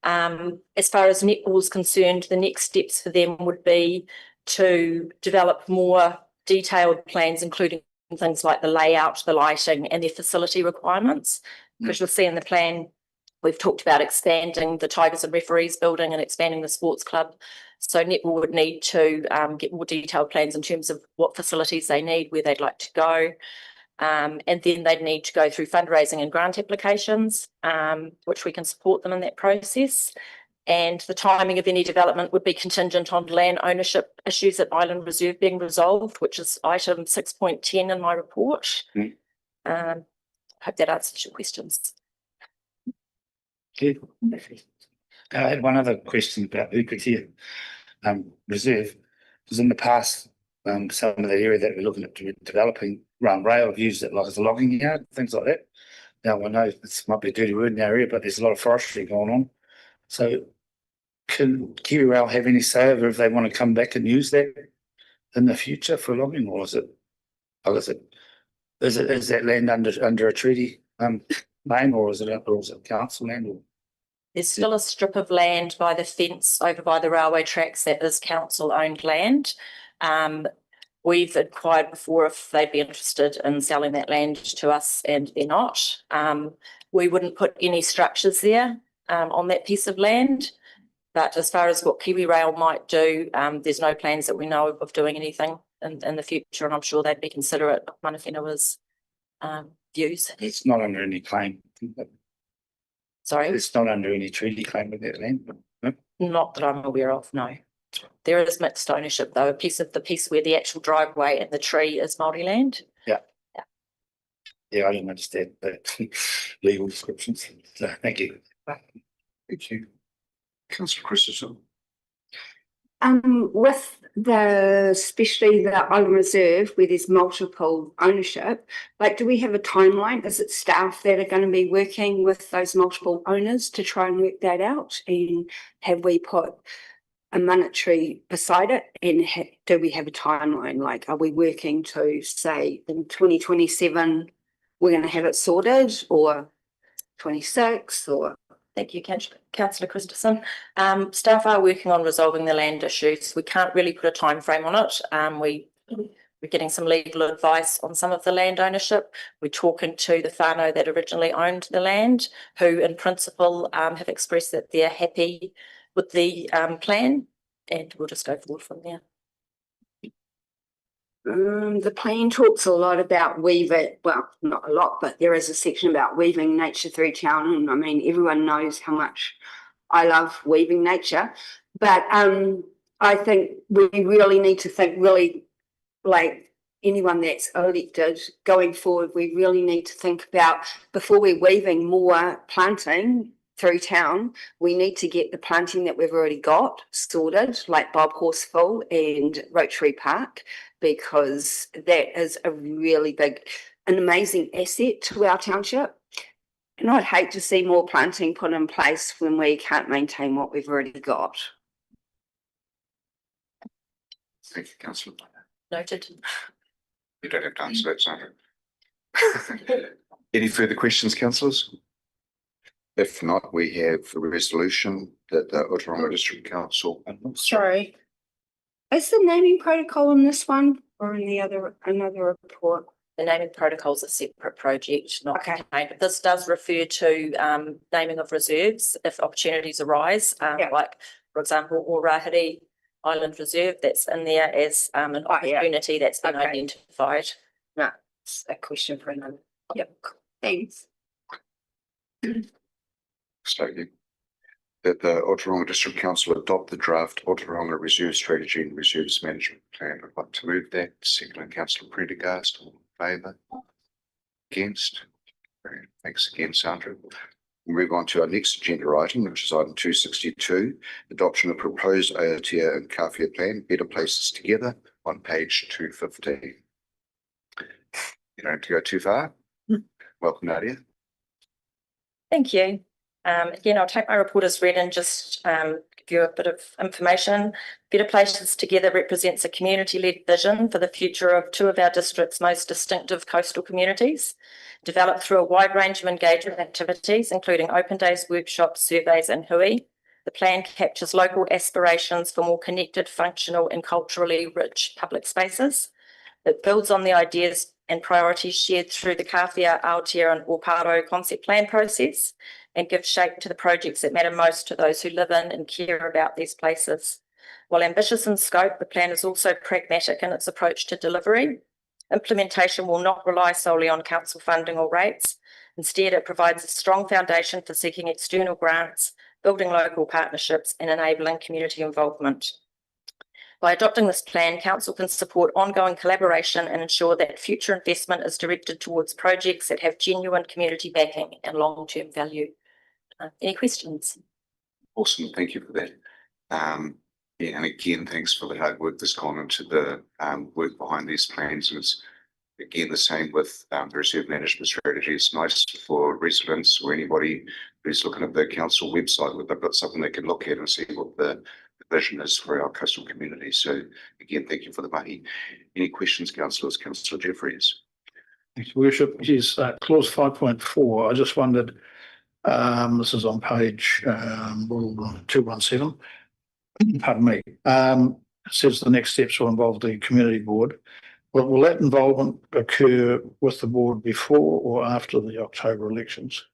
As far as netball is concerned, the next steps for them would be to develop more detailed plans, including things like the layout, the lighting, and their facility requirements. Because you'll see in the plan, we've talked about expanding the Tigers and Referees building and expanding the sports club. So netball would need to get more detailed plans in terms of what facilities they need, where they'd like to go. And then they'd need to go through fundraising and grant applications, which we can support them in that process. And the timing of any development would be contingent on land ownership issues at Island Reserve being resolved, which is item 6.10 in my report. I hope that answers your questions. Yeah. I had one other question about Ōtorohanga Reserve, because in the past, some of the area that we're looking at developing around rail have used it like as a logging yard, things like that. Now I know this might be a dirty word in our area, but there's a lot of forestry going on. So can Kiwi Rail have any say over if they want to come back and use that in the future for logging, or is that land under a treaty name, or is it council land? Or? There's still a strip of land by the fence over by the railway tracks that is council-owned land. We've inquired before if they'd be interested in selling that land to us, and they're not. We wouldn't put any structures there on that piece of land. But as far as what Kiwi Rail might do, there's no plans that we know of doing anything in the future, and I'm sure they'd be considerate of Mana Whenua's views. It's not under any claim. Sorry? It's not under any treaty claim with that land. No? Not that I'm aware of, no. There is mixed ownership, though, the piece where the actual driveway and the tree is Māori land. Yeah, I didn't understand the legal descriptions. So thank you. Thank you. Councillor Christensen. With especially the Island Reserve, where there's multiple ownership, like, do we have a timeline? Is it staff that are going to be working with those multiple owners to try and work that out? And have we put a monetary beside it? And do we have a timeline? Like, are we working to say in 2027 we're going to have it sorted, or 26, or? Thank you, Councillor Christensen. Staff are working on resolving the land issues. We can't really put a time frame on it. We're getting some legal advice on some of the land ownership. We're talking to the whānau that originally owned the land, who in principle have expressed that they're happy with the plan, and we'll just go forward from there. The plan talks a lot about weaving, well, not a lot, but there is a section about weaving nature through town. And I mean, everyone knows how much I love weaving nature. But I think we really need to think like anyone that's elected going forward, we really need to think about, before we're weaving more planting through town, we need to get the planting that we've already got sorted, like Bob Horsfall and Rotary Park, because that is a really big, an amazing asset to our township. And I'd hate to see more planting put in place when we can't maintain what we've already got. Thank you, councillor. Noted. You don't have to answer that, Sandra. Any further questions, councillors? If not, we have a resolution that the Ōtorohanga District Council. Sorry. Is the naming protocol in this one or in the other, another report? The naming protocol is a separate project, not Okay. contained, but this does refer to naming of reserves if opportunities arise, Yeah. like, for example, Ōrahiri Island Reserve, that's in there as an Oh, yeah. opportunity that's been Okay. identified. No, it's a question for another. Yep, thanks. Slowly. That the Ōtorohanga District Council adopt the draft Ōtorohanga Reserve Strategy and Reserves Management Plan. I'd like to move that. Second, councillor Prendergast, all in favour? Against? Great. Thanks again, Sandra. We'll move on to our next agenda item, which is item 262, adoption of proposed Aotea and Kawhia Plan, Better Places Together, on page 215. You don't have to go too far. Welcome, Nadia. Thank you. Again, I'll take my report as read and just give you a bit of information. Better Places Together represents a community-led vision for the future of two of our district's most distinctive coastal communities, developed through a wide range of engagement activities, including open days, workshops, surveys, and hui. The plan captures local aspirations for more connected, functional, and culturally rich public spaces. It builds on the ideas and priorities shared through the Kawhia, Aotea, and Ōparo concept plan process, and give shape to the projects that matter most to those who live in and care about these places. While ambitious in scope, the plan is also pragmatic in its approach to delivery. Implementation will not rely solely on council funding or rates. Instead, it provides a strong foundation for seeking external grants, building local partnerships, and enabling community involvement. By adopting this plan, council can support ongoing collaboration and ensure that future investment is directed towards projects that have genuine community backing and long-term value. Any questions? Awesome, thank you for that. Yeah, and again, thanks for the hard work that's gone into the work behind these plans. And it's again the same with the reserve management strategy. It's nice for residents or anybody who's looking at the council website where they've got something they can look at and see what the vision is for our coastal community. So again, thank you for the mahi. Any questions, councillors? Councillor Jeffries. Thank you, Worship. Yes, clause 5.4. I just wondered, this is on page 217. Pardon me. It says the next steps will involve the community board. Will that involvement occur with the board before or after the October elections?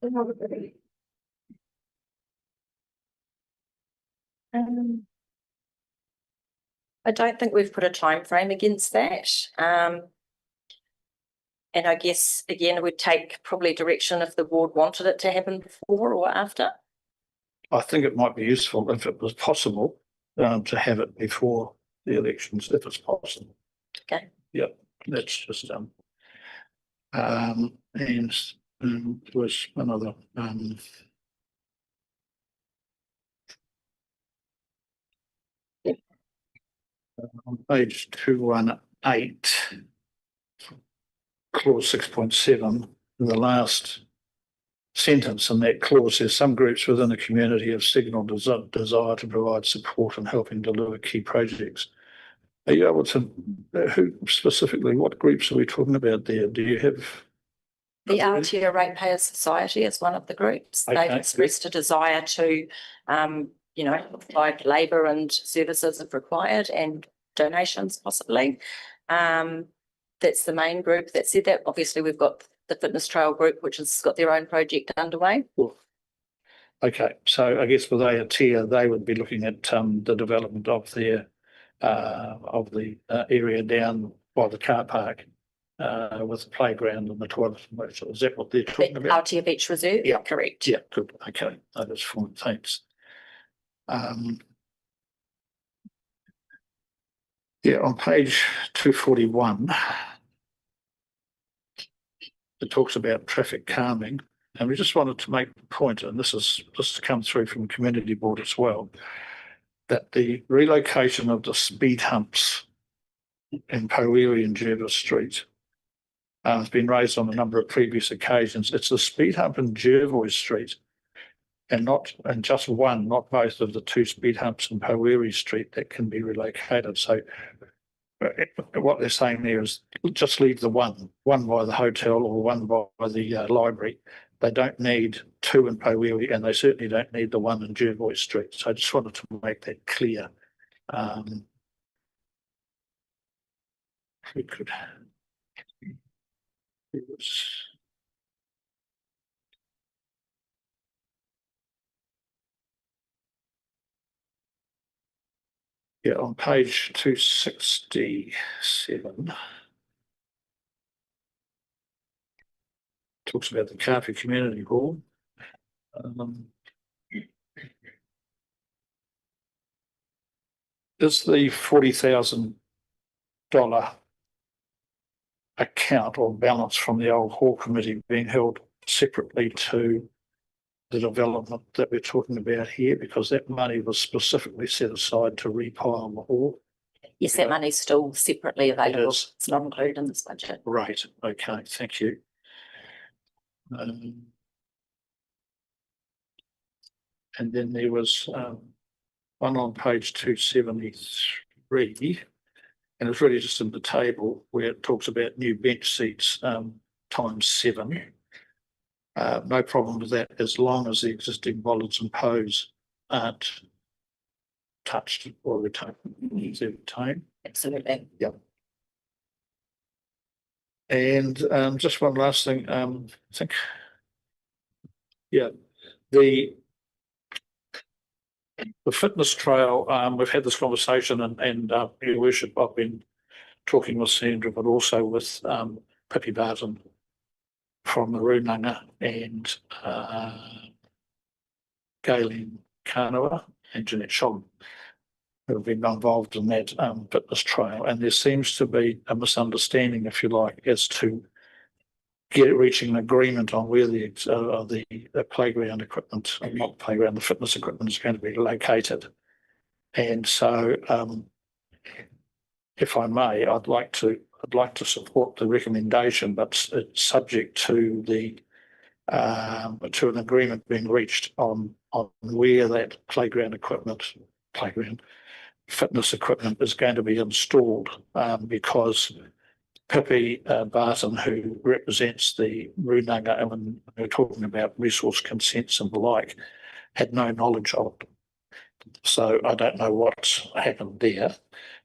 I don't think we've put a time frame against that. And I guess, again, it would take probably direction if the board wanted it to happen before or after. I think it might be useful if it was possible to have it before the elections, if it's possible. Okay. Yep, that's just and was another on page 218, clause 6.7, the last sentence in that clause says some groups within the community have signalled desire to provide support in helping deliver key projects. Are you able to, who specifically, what groups are we talking about there? Do you have? The Aotea Ratepayers Society is one of the groups. Okay, They've expressed a desire to, provide labour and services if required and donations possibly. That's the main group that said that. Obviously, we've got the Fitness Trail group, which has got their own project underway. Cool. Okay, so I guess with Aotea, they would be looking at the development of their area down by the car park with the playground and the toilet. Is that what they're talking about? Aotea Beach Reserve? Yeah. Correct. Yeah, good. Okay, that is fine. Thanks. Yeah, on page 241, it talks about traffic calming, and we just wanted to make the point, and this has come through from community board as well, that the relocation of the speed humps in Poeri and Jervis Street It's been raised on a number of previous occasions. It's the speed hump in Jervois Street, and just one, not both of the two speed humps in Poweri Street that can be relocated. So what they're saying there is just leave the one by the hotel or one by the library. They don't need two in Poweri, and they certainly don't need the one in Jervois Street. So I just wanted to make that clear. If we could. It was. Yeah, on page 267. Talks about the Carpy Community Hall. Is the $40,000 account or balance from the old hall committee being held separately to the development that we're talking about here? Because that money was specifically set aside to repile the hall. Yes, that money's still separately available. It is. It's not included in this budget. Right, okay, thank you. And then there was one on page 273, and it's really just in the table where it talks about new bench seats ×7. No problem with that as long as the existing bollards and posts aren't touched or retained. Absolutely. Yep. And just one last thing, I think, yeah, the fitness trail, we've had this conversation and Your Worship, I've been talking with Sandra, but also with Pippi Barton from the Ōtorohanga and Galen Kanua and Jeanette Shog, who have been involved in that fitness trail. And there seems to be a misunderstanding, if you like, as to reaching an agreement on where the playground equipment, not playground, the fitness equipment is going to be located. And so, if I may, I'd like to support the recommendation, but it's subject to to an agreement being reached on where that fitness equipment is going to be installed, because Pippi Barton, who represents the Ōtorohanga, and when we're talking about resource consents and the like, had no knowledge of it. So I don't know what's happened there,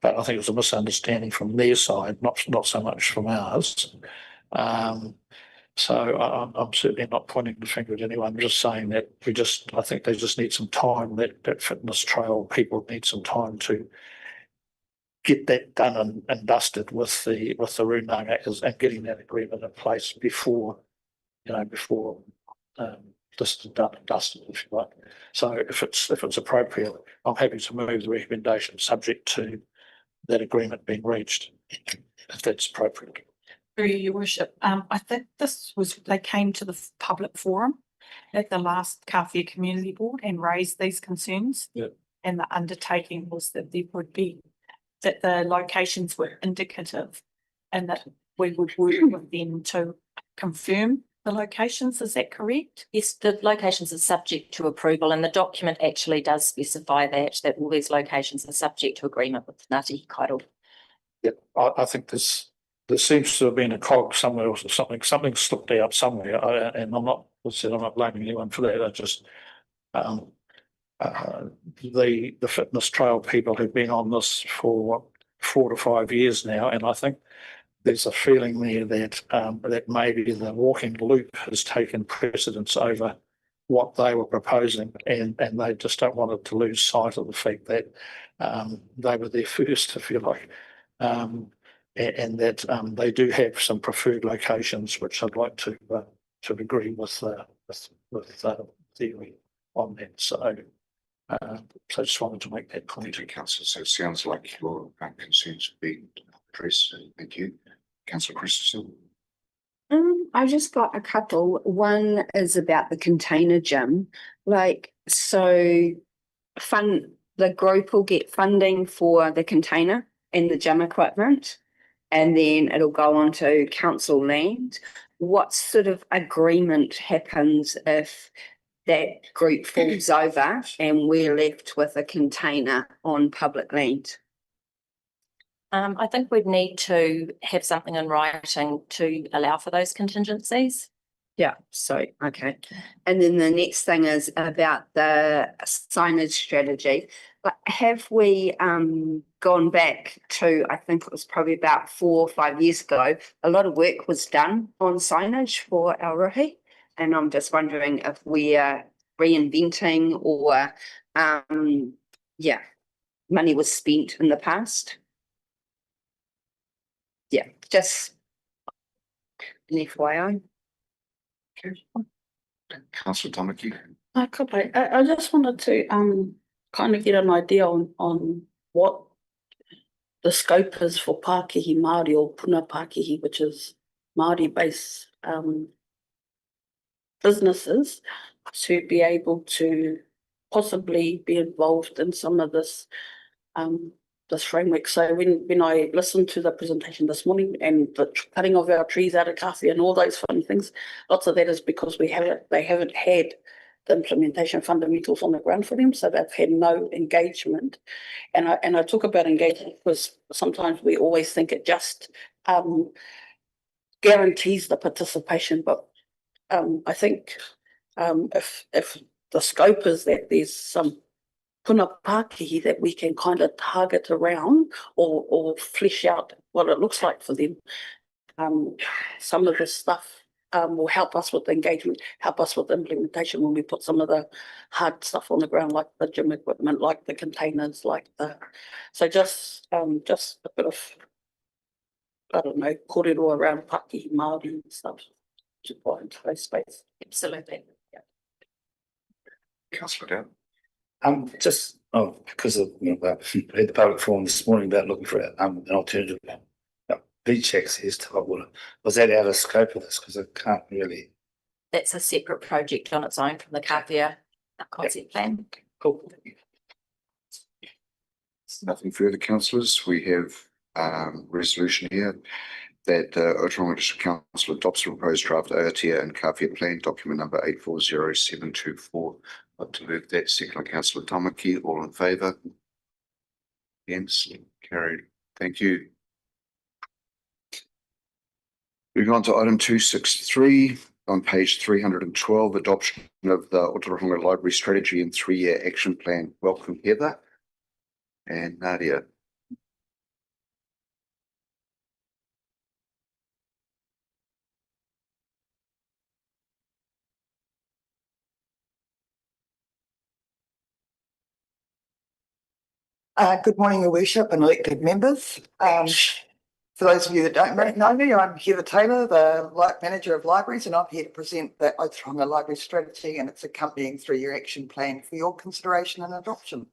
but I think it's a misunderstanding from their side, not so much from ours. So I'm certainly not pointing the finger at anyone. I'm just saying that I think they just need some time. That fitness trail people need some time to get that done and dusted with the Ōtorohanga and getting that agreement in place before this is done and dusted, if you like. So if it's appropriate, I'm happy to move the recommendation subject to that agreement being reached, if that's appropriate. Through Your Worship, I think they came to the public forum at the last Carpy Community Board and raised these concerns. Yep. And the undertaking was that that the locations were indicative and that we would work with them to confirm the locations. Is that correct? Yes, the locations are subject to approval, and the document actually does specify that all these locations are subject to agreement with Ngāti Kairo. Yep, I think there seems to have been a cog somewhere or something slipped out somewhere, and I'm not blaming anyone for that. I just the fitness trail people who've been on this for 4 to 5 years now, and I think there's a feeling there that maybe the walking loop has taken precedence over what they were proposing, and they just don't want it to lose sight of the fact that they were there first, if you like, and that they do have some preferred locations, which I'd like to agree with theory on that. So I just wanted to make that point. Thank you, Councillor. So it sounds like your concerns have been addressed. Thank you. Councillor Christensen. I just got a couple. One is about the container gym. The group will get funding for the container and the gym equipment. and then it'll go on to council land. What sort of agreement happens if that group falls over and we're left with a container on public land? I think we'd need to have something in writing to allow for those contingencies. Yeah, so, okay. And then the next thing is about the signage strategy. But have we gone back to, I think it was probably about 4 or 5 years ago, a lot of work was done on signage for our rohi. And I'm just wondering if we are reinventing or, yeah, money was spent in the past. Yeah, just an FYI. Councillor Tamaki. I just wanted to kind of get an idea on what the scope is for Pākehī Māori or Puna Pākehī, which is Māori based businesses, to be able to possibly be involved in some of this framework. So when I listened to the presentation this morning and the cutting of our trees out of coffee and all those funny things, lots of that is because they haven't had the implementation fundamentals on the ground for them, so they've had no engagement. And I talk about engagement because sometimes we always think it just guarantees the participation, but I think if the scope is that there's some puna Pākehī that we can kind of target around or flesh out what it looks like for them. Some of this stuff will help us with the engagement, help us with the implementation when we put some of the hard stuff on the ground, like the gym equipment, like the containers, so just a bit of, I don't know, kōrero around Pākehī Māori and stuff to put into those space. Absolutely. Yeah. Councillor Dowd. Because of, we had the public forum this morning about looking for an alternative beach access to hot water. Was that out of scope of this? Because I can't really. That's a separate project on its own from the Kāwhia concept plan. Cool. Nothing further, councillors. We have resolution here that Ōtorohanga District Council adopts a proposed draft Aotea and Kāwhia plan, document number 840724. I'd like to move that. Second by Councillor Tamaki. All in favour? Against? Carried. Thank you. Moving on to item 263 on page 312, adoption of the Ōtorohanga Library Strategy and 3-year action plan. Welcome, Heather and Nadia. Good morning, Your Worship and elected members. For those of you that don't know me, I'm Heather Taylor, the Manager of Libraries, and I'm here to present the Ōtorohanga Library Strategy and its accompanying 3-year action plan for your consideration and adoption.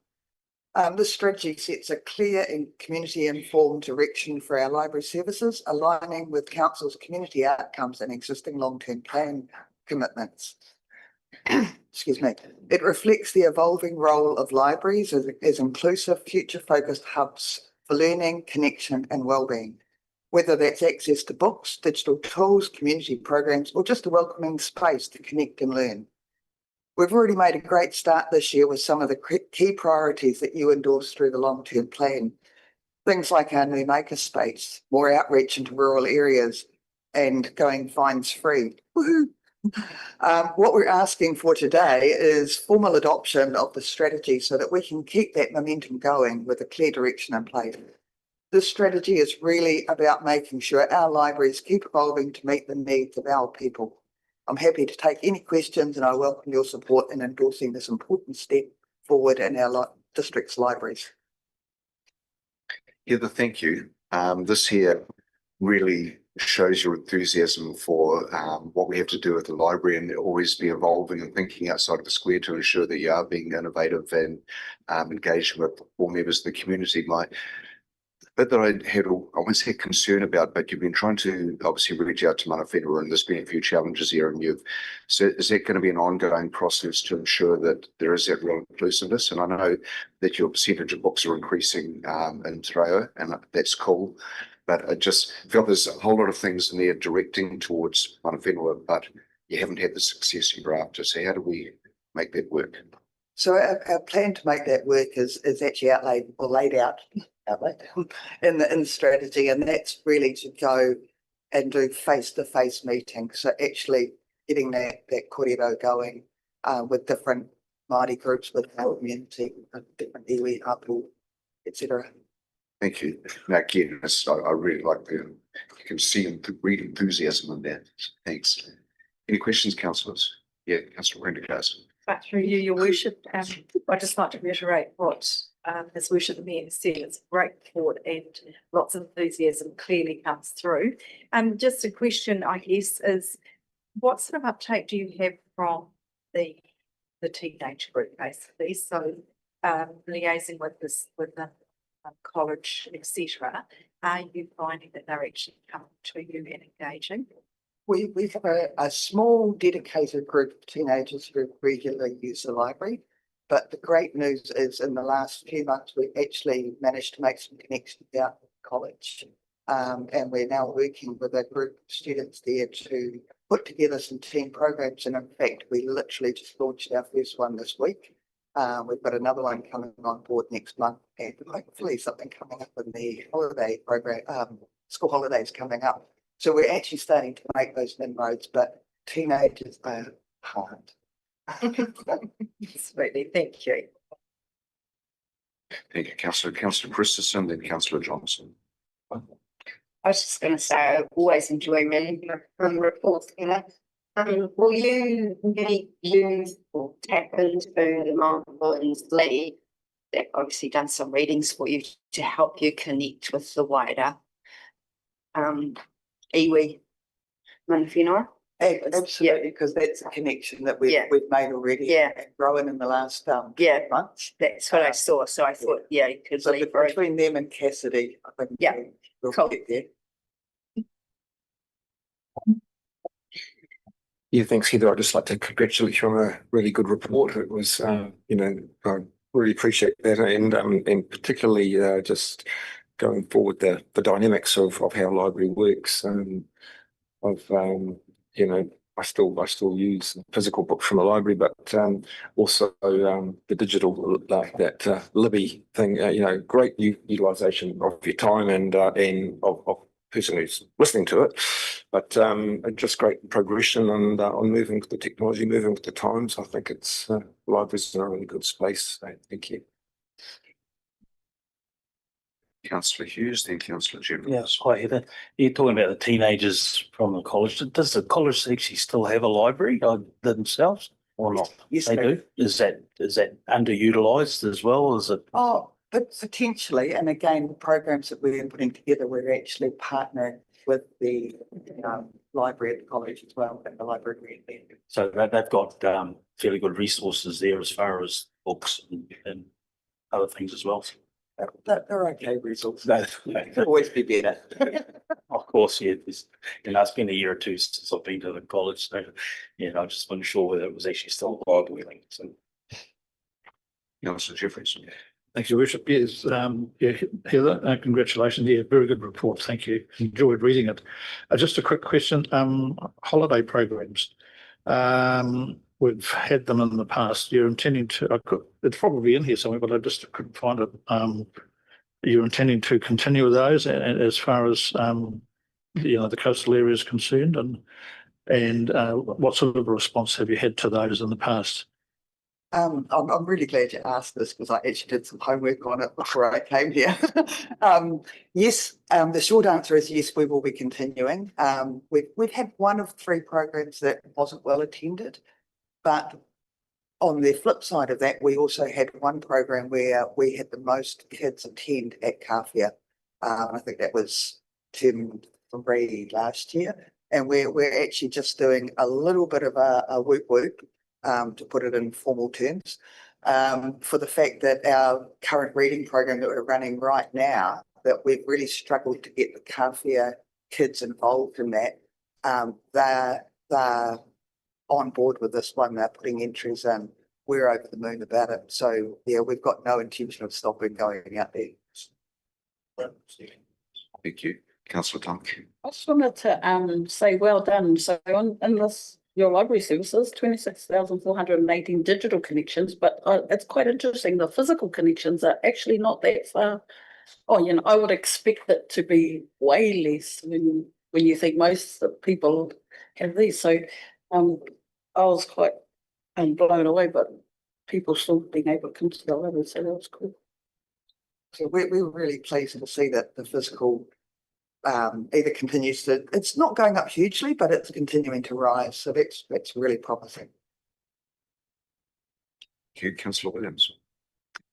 This strategy sets a clear and community-informed direction for our library services, aligning with Council's community outcomes and existing long-term plan commitments. Excuse me. It reflects the evolving role of libraries as inclusive, future-focused hubs for learning, connection and wellbeing, whether that's access to books, digital tools, community programs, or just a welcoming space to connect and learn. We've already made a great start this year with some of the key priorities that you endorsed through the long-term plan. Things like our new makerspace, more outreach into rural areas, and going fines free. Woohoo! What we're asking for today is formal adoption of the strategy so that we can keep that momentum going with a clear direction in place. This strategy is really about making sure our libraries keep evolving to meet the needs of our people. I'm happy to take any questions and I welcome your support in endorsing this important step forward in our district's libraries. Heather, thank you. This here really shows your enthusiasm for what we have to do with the library and always be evolving and thinking outside of the square to ensure that you are being innovative and engaged with all members of the community. bit that I had, I won't say concern about, but you've been trying to obviously reach out to mana whenua, and there's been a few challenges here, and so is that going to be an ongoing process to ensure that there is that real inclusiveness? And I know that your percentage of books are increasing in Te Reo, and that's cool, but I just feel there's a whole lot of things in there directing towards mana whenua, but you haven't had the success you're after. So how do we make that work? So our plan to make that work is actually laid out in the strategy, and that's really to go and do face-to-face meetings. So actually getting that kōrero going with different Māori groups, with our community, different iwi, hapu, etc. Thank you. Now, again, I really like you can see and read enthusiasm in that. Thanks. Any questions, councillors? Yeah, Councillor Prendergast. Back through you, your worship, I'd just like to reiterate what His Worship the Mayor said. It's a great report and lots of enthusiasm clearly comes through. Just a question, I guess, is what sort of uptake do you have from the teenage group, basically? So liaising with the college, etc. Are you finding that they're actually coming to you and engaging? We have a small dedicated group of teenagers who regularly use the library, but the great news is in the last few months we've actually managed to make some connections out with college, and we're now working with a group of students there to put together some teen programs, and in fact we literally just launched our first one this week. We've got another one coming on board next month, and hopefully something coming up in the holiday program, school holidays coming up. So we're actually starting to make those inroads, but teenagers are hard. Absolutely, thank you. Thank you, Councillor. Councillor Christensen, then Councillor Johnson. I was just going to say, I always enjoy reading reports, will you use or tap into the Multiple League? They've obviously done some readings for you to help you connect with the wider iwi mana whenua. Absolutely, because that's a connection that we've made already. Yeah. And growing in the last months. That's what I saw. So I thought, you could So leave between them and Cassidy, I think we'll Cool. get there. Yeah, thanks, Heather. I'd just like to congratulate you on a really good report. It was, I really appreciate that, and particularly just going forward the dynamics of how library works. I still use physical books from the library, but also the digital that Libby thing. Great utilisation of your time and of person who's listening to it, but just great progression and on moving with the technology, moving with the times. I think it's libraries in a really good space. So thank you. Councillor Hughes, then Councillor Jeffries. Yes, hi Heather. You're talking about the teenagers from the college. Does the college actually still have a library themselves or not? Yes, they do. Is that underutilised as well? Is it? Oh, but potentially, and again, the programs that we're putting together, we're actually partnering with the library at the college as well, and the library. So they've got fairly good resources there as far as books and other things as well. They're okay resources. They Could always be better. Of course, yeah. It's been a year or two since I've been to the college, so I just wasn't sure whether it was actually still viable. So, Councillor Jeffries. Thank you, Worship. Yes, Heather, congratulations. Yeah, very good report. Thank you. Enjoyed reading it. Just a quick question. Holiday programs. We've had them in the past. You're intending to, it's probably in here somewhere, but I just couldn't find it. You're intending to continue with those as far as, the coastal area is concerned, and what sort of a response have you had to those in the past? I'm really glad you asked this because I actually did some homework on it before I came here. Yes, the short answer is yes, we will be continuing. We've had one of 3 programs that wasn't well attended, but on the flip side of that, we also had one program where we had the most kids attend at Kawhia. I think that was term 3 last year, and we're actually just doing a little bit of a whoop whoop. To put it in formal terms, for the fact that our current reading program that we're running right now that we've really struggled to get the Kawhia kids involved in that. They're on board with this one. They're putting entries in. We're over the moon about it. So yeah, we've got no intention of stopping going out there. Thank you. Councillor Tonk. I just wanted to say well done. So in this, your library services, 26,418 digital connections, but it's quite interesting. The physical connections are actually not that far. Oh, you know, I would expect it to be way less when you think most people have these. So I was quite blown away, but people still being able to come to the library, so that was cool. So we're really pleased to see that the physical either continues to, it's not going up hugely, but it's continuing to rise. So that's really promising. Thank you. Councillor Williams.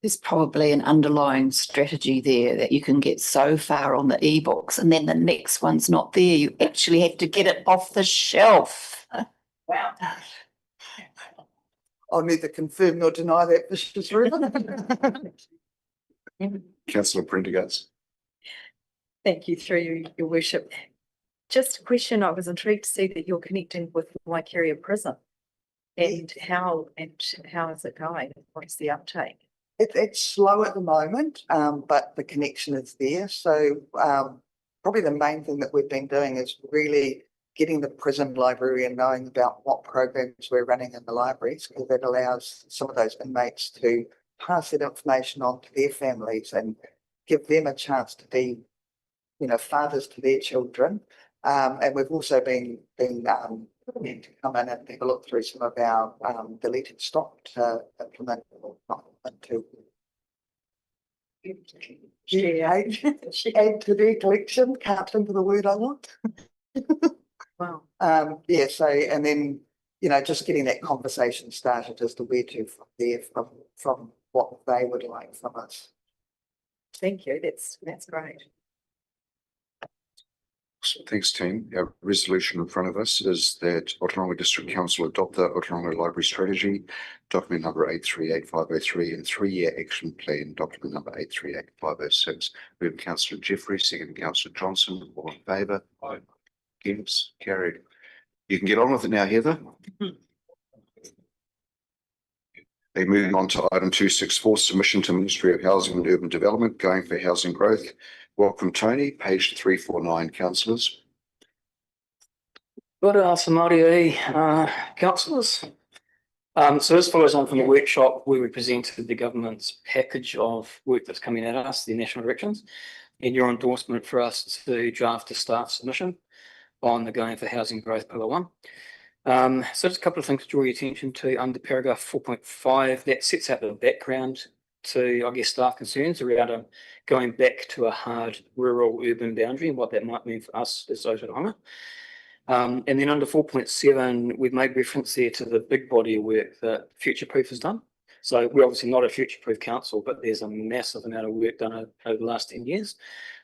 There's probably an underlying strategy there that you can get so far on the ebooks and then the next one's not there. You actually have to get it off the shelf. Wow. I'll neither confirm nor deny that, Mr. Ruben. Councillor Prendergast. Thank you through your worship. Just a question, I was intrigued to see that you're connecting with Waikeria Prison. And how is it going? What's the uptake? It's slow at the moment, but the connection is there. So probably the main thing that we've been doing is really getting the prison library and knowing about what programs we're running in the libraries, because that allows some of those inmates to pass that information on to their families and give them a chance to be, you know, fathers to their children. And we've also been to come in and have a look through some of our deleted stock to implement or not to add to their collection. Can't think of the word I want. Wow. Yeah, so and then, you know, just getting that conversation started as to where to from there, from what they would like from us. Thank you. That's great. Thanks, team. Our resolution in front of us is that Ōtorohanga District Council adopt the Ōtorohanga Library Strategy, document number 838503, and 3-year action plan, document number 838506. We have Councillor Jeffrey, second Councillor Johnson. All in favour? Aye. Against? Carried. You can get on with it now, Heather. Moving on to item 264, submission to Ministry of Housing and Urban Development, going for housing growth. Welcome, Tony. Page 349, councillors. Good afternoon, councillors. So this follows on from the workshop where we presented the government's package of work that's coming at us, the national directions, and your endorsement for us to draft a staff submission on the Going for Housing Growth Pillar 1. So just a couple of things to draw your attention to under paragraph 4.5 that sets out the background to, I guess, staff concerns around going back to a hard rural urban boundary and what that might mean for us as Ōtorohanga. And then under 4.7, we've made reference there to the big body of work that Future Proof has done. So we're obviously not a Future Proof council, but there's a massive amount of work done over the last 10 years.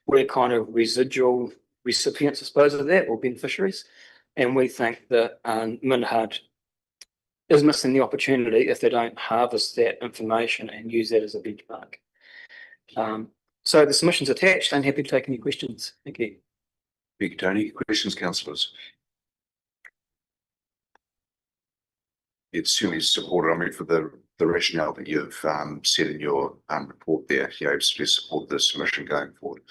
We're kind of residual recipients, I suppose, of that, or beneficiaries. And we think that Minhard is missing the opportunity if they don't harvest that information and use that as a benchmark. So the submission's attached. I'm happy to take any questions. Thank you. Thank you, Tony. Questions, councillors? It's certainly supported, I mean, for the rationale that you've said in your report there, you absolutely support the submission going forward.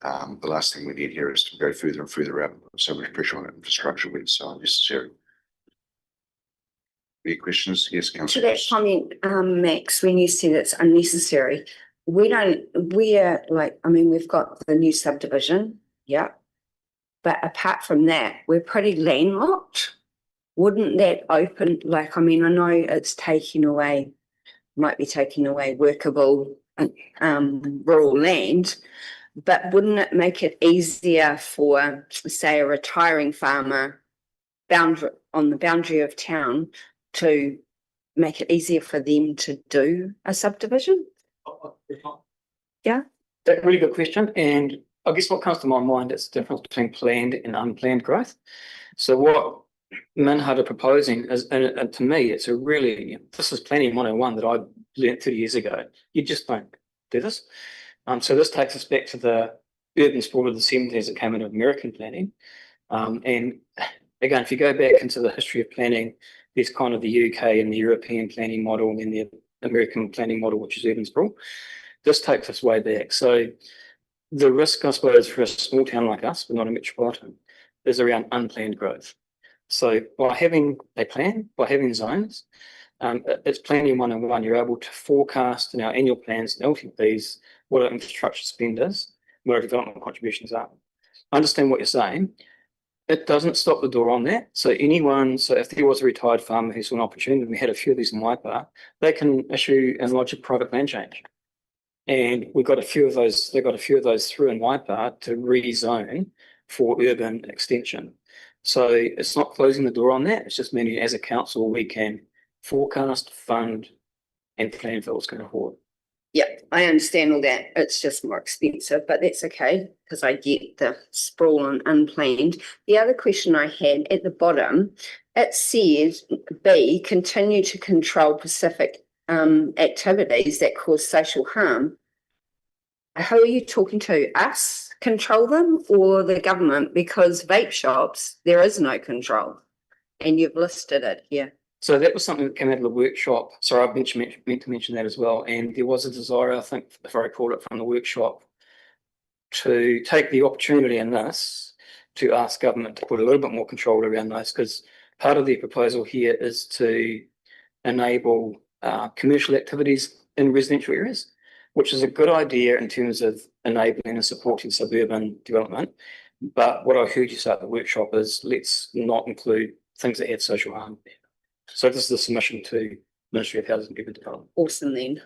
The last thing we need here is to go further and further out. So much pressure on infrastructure when it's so unnecessary. Any questions? Yes, To councillor. that comment, Max, when you said it's unnecessary, we've got the new subdivision, yeah. But apart from that, we're pretty landlocked. Wouldn't that open, I know it's might be taking away workable rural land, but wouldn't it make it easier for, say, a retiring farmer on the boundary of town to make it easier for them to do a subdivision? Yeah. That's a really good question. And I guess what comes to my mind is the difference between planned and unplanned growth. So what Minhard are proposing is, and to me, it's this is planning 101 that I learned 30 years ago. You just don't do this. So this takes us back to the urban sprawl of the 70s that came out of American planning. And again, if you go back into the history of planning, there's kind of the UK and the European planning model and then the American planning model, which is urban sprawl. This takes us way back. So the risk, I suppose, for a small town like us, but not a metropolitan, is around unplanned growth. So by having a plan, by having zones, it's planning 101. You're able to forecast in our annual plans and LTPs what our infrastructure spend is, what our development contributions are. I understand what you're saying. It doesn't stop the door on that. So if there was a retired farmer who saw an opportunity, and we had a few of these in Waipa, they can issue and lodge a private land change. And we've got a few of those, they've got a few of those through in Waipa to rezone for urban extension. So it's not closing the door on that. It's just meaning as a council, we can forecast, fund, and plan for what's going forward. Yeah, I understand all that. It's just more expensive, but that's okay because I get the sprawl and unplanned. The other question I had at the bottom, it says B, continue to control specific activities that cause social harm. Who are you talking to? Us control them or the government? Because vape shops, there is no control, and you've listed it here. So that was something that came out of the workshop. Sorry, I meant to mention that as well. And there was a desire, I think, if I recall it from the workshop, to take the opportunity in this to ask government to put a little bit more control around those, because part of the proposal here is to enable commercial activities in residential areas, which is a good idea in terms of enabling and supporting suburban development. But what I heard you say at the workshop is let's not include things that have social harm. So this is the submission to Ministry of Housing and Urban Development. Awesome then.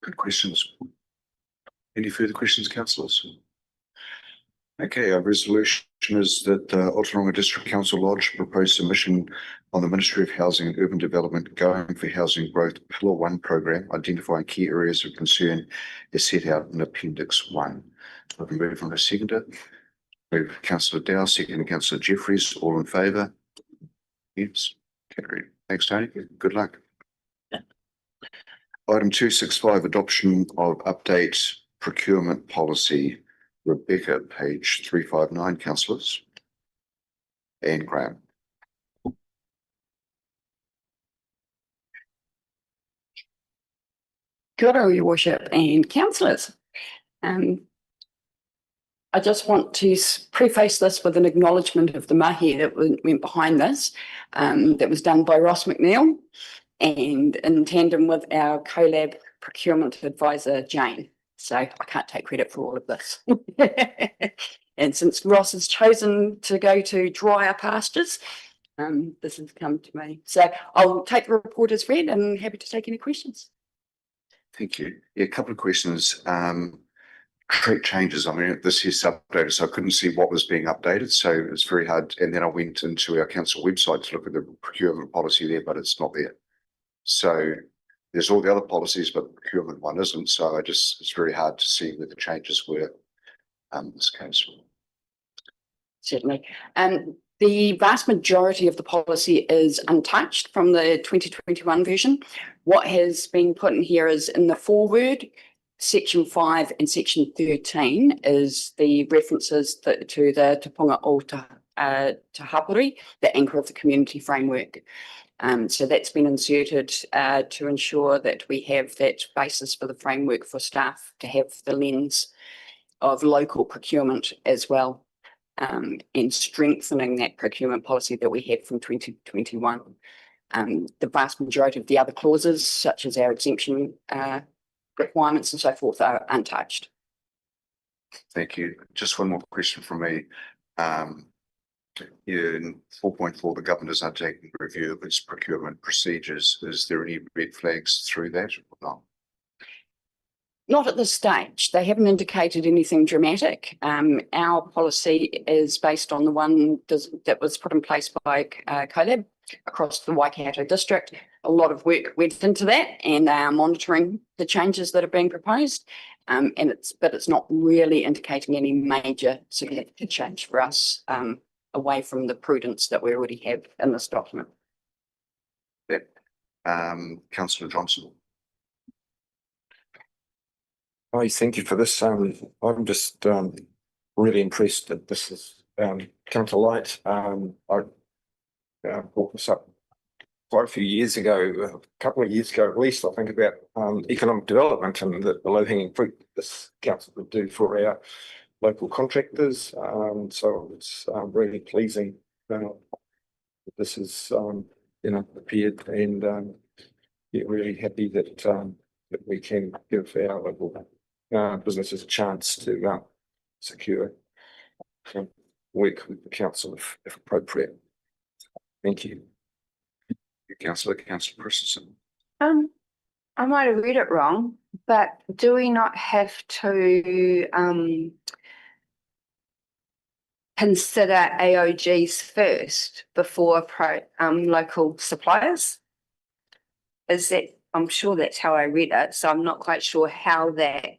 Good questions. Any further questions, councillors? Okay, our resolution is that Ōtorohanga District Council lodge a proposed submission on the Ministry of Housing and Urban Development Going for Housing Growth Pillar 1 program, identifying key areas of concern as set out in Appendix 1. I've moved on to seconder. Move Councillor Dow, second Councillor Jeffries, all in favour? Yes, carried. Thanks, Tony. Good luck. Item 265, adoption of update procurement policy. Rebecca, page 359, councillors. And Graham. Kia ora, Your Worship and councillors. I just want to preface this with an acknowledgement of the mahi that went behind this, that was done by Ross McNeil and in tandem with our collab procurement advisor, Jane. So I can't take credit for all of this. And since Ross has chosen to go to drier pastures, this has come to me. So I'll take the report as read and happy to take any questions. Thank you. Yeah, a couple of questions. Track changes. I mean, this is updated, so I couldn't see what was being updated. So it's very hard. And then I went into our council website to look at the procurement policy there, but it's not there. So there's all the other policies, but the procurement one isn't. So it's very hard to see where the changes were in this case. Certainly. The vast majority of the policy is untouched from the 2021 version. What has been put in here is in the foreword, Section 5 and Section 13 is the references to the Te Ponga o Te Hapori, the anchor of the community framework. So that's been inserted to ensure that we have that basis for the framework for staff to have the lens of local procurement as well, and strengthening that procurement policy that we had from 2021. The vast majority of the other clauses, such as our exemption requirements and so forth, are untouched. Thank you. Just one more question from me. In 4.4, the government is undertaking a review of its procurement procedures. Is there any red flags through that or not? Not at this stage. They haven't indicated anything dramatic. Our policy is based on the one that was put in place by CoLab across the Waikato district. A lot of work went into that, and they are monitoring the changes that are being proposed. But it's not really indicating any major significant change for us away from the prudence that we already have in this document. Councillor Johnson. Hi, thank you for this. I'm just really impressed that this has come to light. I brought this up quite a few years ago, a couple of years ago at least, I think, about economic development and the low-hanging fruit this council would do for our local contractors. So it's really pleasing that this is appeared, and really happy that that we can give our local businesses a chance to secure work with the council if appropriate. Thank you. Councillor Christensen. I might have read it wrong, but do we not have to consider AOGs first before local suppliers? Is that, I'm sure that's how I read it, so I'm not quite sure how that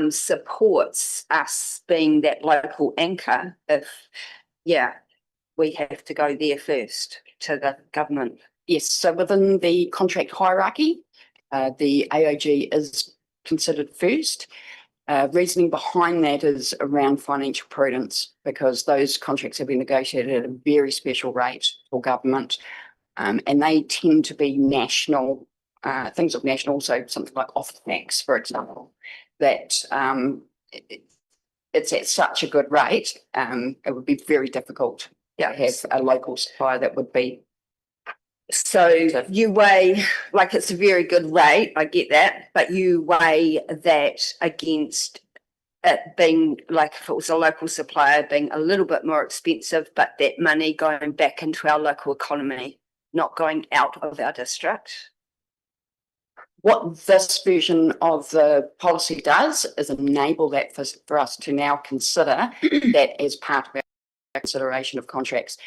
supports us being that local anchor if, we have to go there first to the government. Yes, so within the contract hierarchy, the AOG is considered first. Reasoning behind that is around financial prudence, because those contracts have been negotiated at a very special rate for government, and they tend to be national, things of national, so something like off tax, for example, that it's at such a good rate, it would be very difficult to have a local supplier that would be. So you weigh, like, it's a very good rate, I get that, but you weigh that against it being, like, if it was a local supplier being a little bit more expensive, but that money going back into our local economy, not going out of our district. What this version of the policy does is enable that for us to now consider that as part of our consideration of contracts.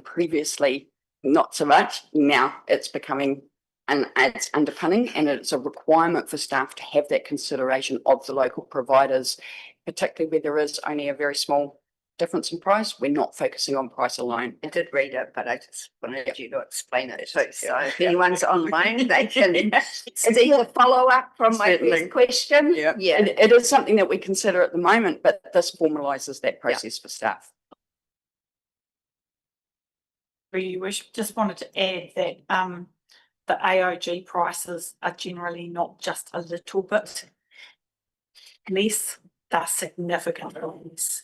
Previously, not so much. Now it's becoming, and it's underpinning, and it's a requirement for staff to have that consideration of the local providers, particularly where there is only a very small difference in price. We're not focusing on price alone. I did read it, but I just wanted you to explain it too. So if anyone's online, they can, it's either follow up from my first question. Yeah. It is something that we consider at the moment, but this formalises that process for staff. We just wanted to add that the AOG prices are generally not just a little bit less, they're significantly less.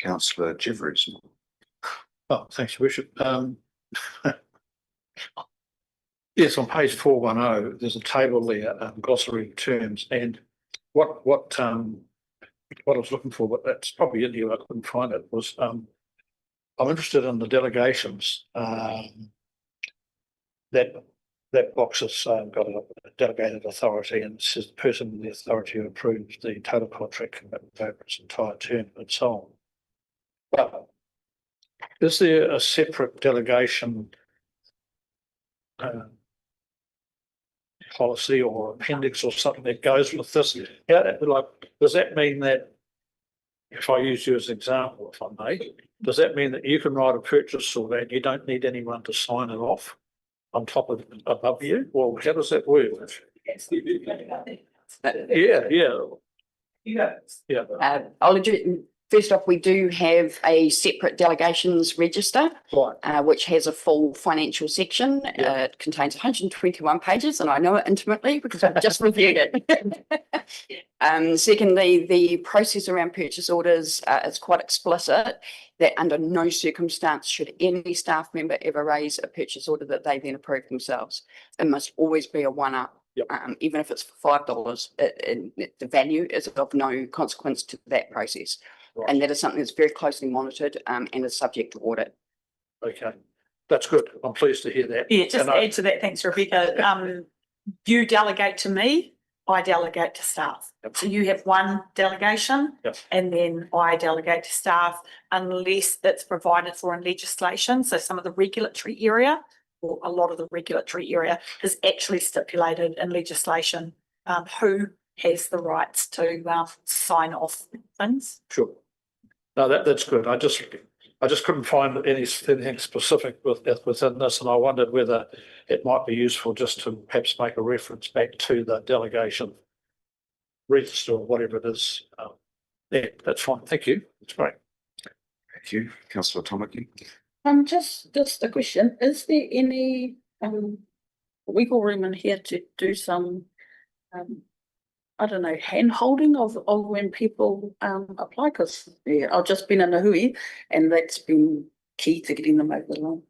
Councillor Jeffries. Oh, thanks, Your Worship. Yes, on page 410, there's a table there, glossary of terms, and what I was looking for, but that's probably in here, I couldn't find it, was I'm interested in the delegations. That box has got a delegated authority, and it says the person with the authority who approves the total contract commitment over its entire term and so on. But is there a separate delegation policy or appendix or something that goes with this? Yeah, like, does that mean that, if I use you as an example, if I may, does that mean that you can write a purchase order and you don't need anyone to sign it off on top of, above you? Well, how does that work? Yeah. I'll address, first off, we do have a separate delegations register, Right. which has a full financial section. Yeah. It contains 121 pages, and I know it intimately because I've just reviewed it. Secondly, the process around purchase orders is quite explicit that under no circumstance should any staff member ever raise a purchase order that they then approve themselves. It must always be a one-up. Yep. Even if it's for $5, the value is of no consequence to that process. Right. And that is something that's very closely monitored and is subject to audit. Okay, that's good. I'm pleased to hear that. Yeah, just to add to that, thanks, Rebecca. You delegate to me, I delegate to staff. Yep. So you have one delegation, Yep. and then I delegate to staff unless it's provided for in legislation. So some of the regulatory area, or a lot of the regulatory area, is actually stipulated in legislation who has the rights to sign off things. Sure. No, that's good. I just couldn't find anything specific within this, and I wondered whether it might be useful just to perhaps make a reference back to the delegation register or whatever it is. Yeah, that's fine. Thank you. That's great. Thank you. Councillor Tamaki. Just a question, is there any, wiggle room in here to do some, I don't know, hand holding of when people, apply? Cause yeah, I've just been in a hui and that's been key to getting them over the line.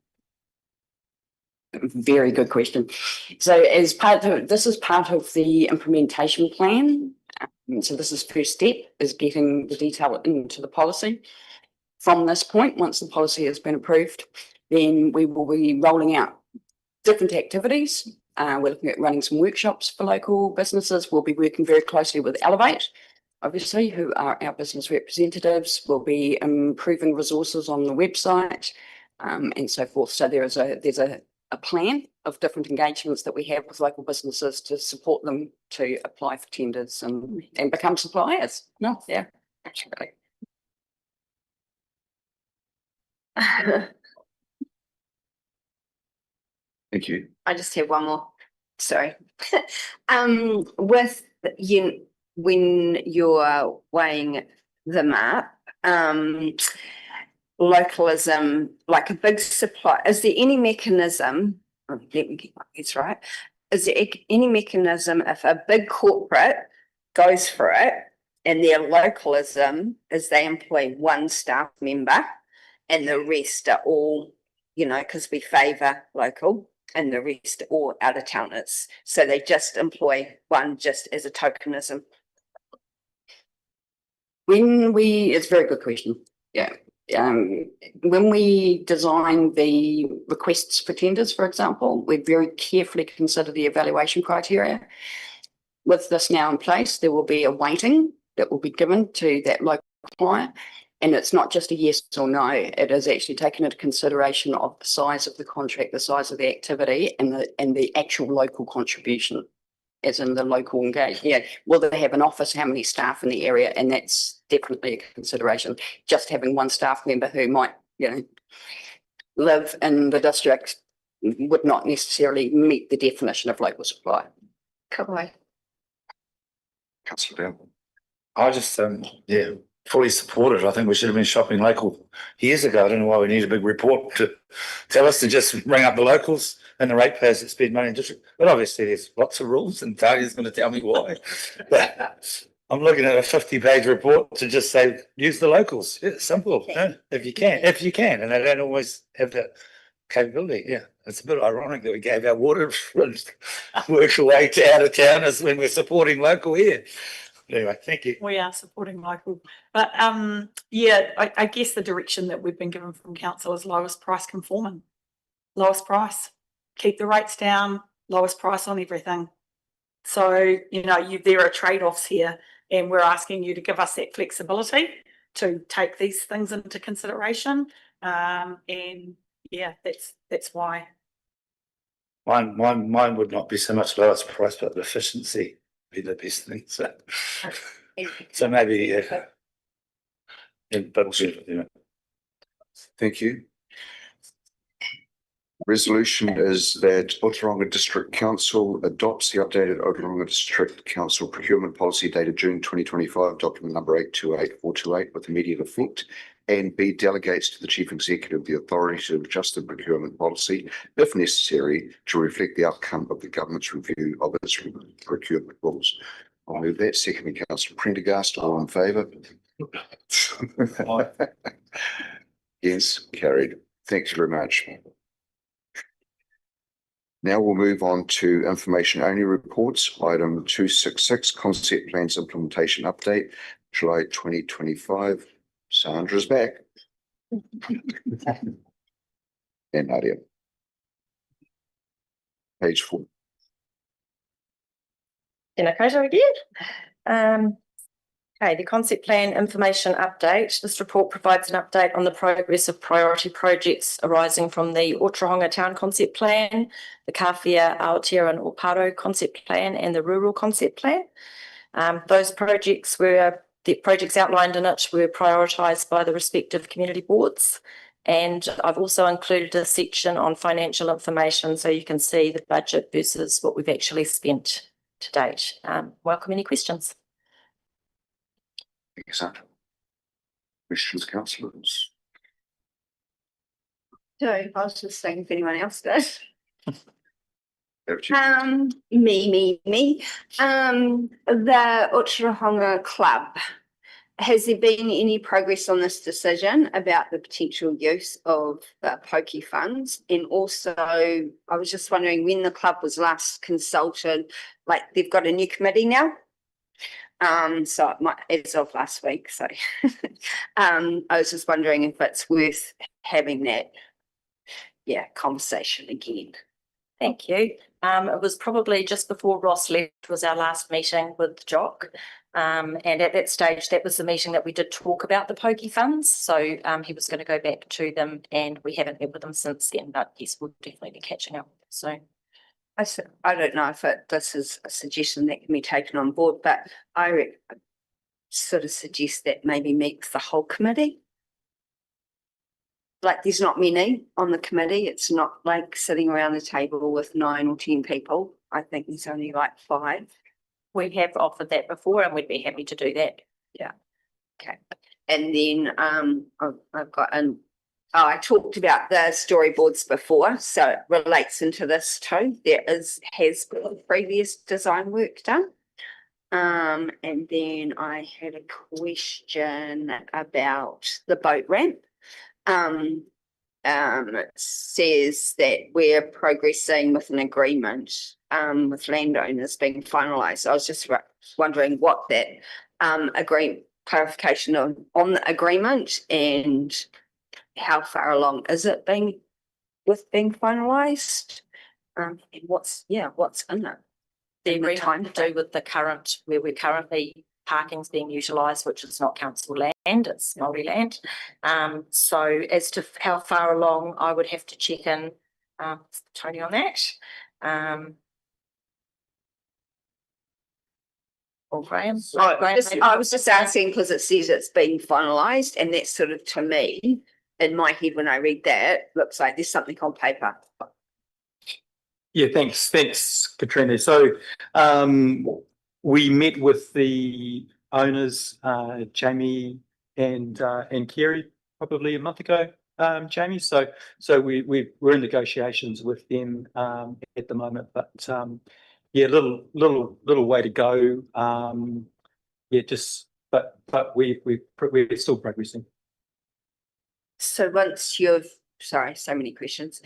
Very good question. So as part of, this is part of the implementation plan. So this is first step, is getting the detail into the policy. From this point, once the policy has been approved, then we will be rolling out different activities. We're looking at running some workshops for local businesses. We'll be working very closely with Elevate, obviously, who are our business representatives. We'll be improving resources on the website, and so forth. So there's a plan of different engagements that we have with local businesses to support them to apply for tenders and become suppliers. No, yeah, absolutely. Thank you. I just have one more. Sorry. With you, when you're weighing them up, localism, like a big supply, is there any mechanism, let me get my words right, is there any mechanism if a big corporate goes for it and their localism is they employ one staff member and the rest are all, you know, because we favour local, and the rest are all out of towners. So they just employ one just as a tokenism. It's a very good question. Yeah. When we design the requests for tenders, for example, we very carefully consider the evaluation criteria. With this now in place, there will be a weighting that will be given to that local client. And it's not just a yes or no, it is actually taken into consideration of the size of the contract, the size of the activity, and the actual local contribution, as in the local engagement. Yeah, will they have an office, how many staff in the area? And that's definitely a consideration. Just having one staff member who might, you know, live in the district would not necessarily meet the definition of local supply. Cool. Councillor Dowell. I just, fully supported. I think we should have been shopping local years ago. I don't know why we need a big report to tell us to just ring up the locals and the ratepayers that spend money in district. But obviously there's lots of rules and Talia's going to tell me why. But I'm looking at a 50-page report to just say, use the locals. It's simple. Yeah, if you can. And they don't always have that capability. Yeah. It's a bit ironic that we gave our water work away to out of towners when we're supporting local here. Anyway, thank you. We are supporting local, but yeah, I guess the direction that we've been given from council is lowest price conforming. Lowest price, keep the rates down, lowest price on everything. So, you know, there are trade-offs here, and we're asking you to give us that flexibility to take these things into consideration. And yeah, that's why. Mine would not be so much lowest price, but efficiency be the best thing. So maybe, but Thank you. Resolution is that Ōtorohanga District Council adopts the updated Ōtorohanga District Council procurement policy dated June 2025, document number 828428 with immediate effect, and B, delegates to the Chief Executive the authority to adjust the procurement policy, if necessary, to reflect the outcome of the government's review of its procurement rules. I'll move that. Secondly, Councillor Prendergast, all in favour? Yes, carried. Thanks very much. Now we'll move on to information only reports. Item 266, concept plans implementation update, July 2025. Sandra's back. And Nadia. Page 4. Tēnā koutou again. Okay, the concept plan information update. This report provides an update on the progress of priority projects arising from the Ōtorohanga Town Concept Plan, the Kawhia, Aotearoa and Ōparo Concept Plan, and the Rural Concept Plan. Those projects were the projects outlined in it were prioritised by the respective community boards. And I've also included a section on financial information so you can see the budget versus what we've actually spent to date. Welcome any questions. Thank you, Sandra. Questions, councillors? So I was just saying if anyone else does. Over to you. Me. The Ōtorohanga Club. Has there been any progress on this decision about the potential use of the Poki funds? And also, I was just wondering when the club was last consulted, like they've got a new committee now. So it might, as of last week, so I was just wondering if it's worth having that, conversation again. Thank you. It was probably just before Ross left was our last meeting with Jock. And at that stage, that was the meeting that we did talk about the Poki funds. So he was going to go back to them and we haven't met with them since then, but yes, we'll definitely be catching up. So I don't know if this is a suggestion that can be taken on board, but I sort of suggest that maybe meet with the whole committee. Like there's not many on the committee. It's not like sitting around the table with 9 or 10 people. I think there's only like 5. we have offered that before and we'd be happy to do that. Yeah. Okay. And then I've got I talked about the storyboards before, so it relates into this too. There has been previous design work done. And then I had a question about the boat ramp. It says that we're progressing with an agreement with landowners being finalised. I was just wondering what that clarification on the agreement and how far along is it being finalised, and what's in it. The agreement to do with the current, where we're currently parking's being utilised, which is not council land, it's Māori land. So as to how far along, I would have to check in Tony on that. Or Graham. I was just asking because it says it's been finalised, and that's sort of, to me, in my head when I read that, looks like there's something on paper. Yeah, thanks, Katrina. So we met with the owners, Jamie and Kerry, probably a month ago, Jamie. So we're in negotiations with them at the moment, but little way to go. But we're still progressing. So once sorry, so many questions.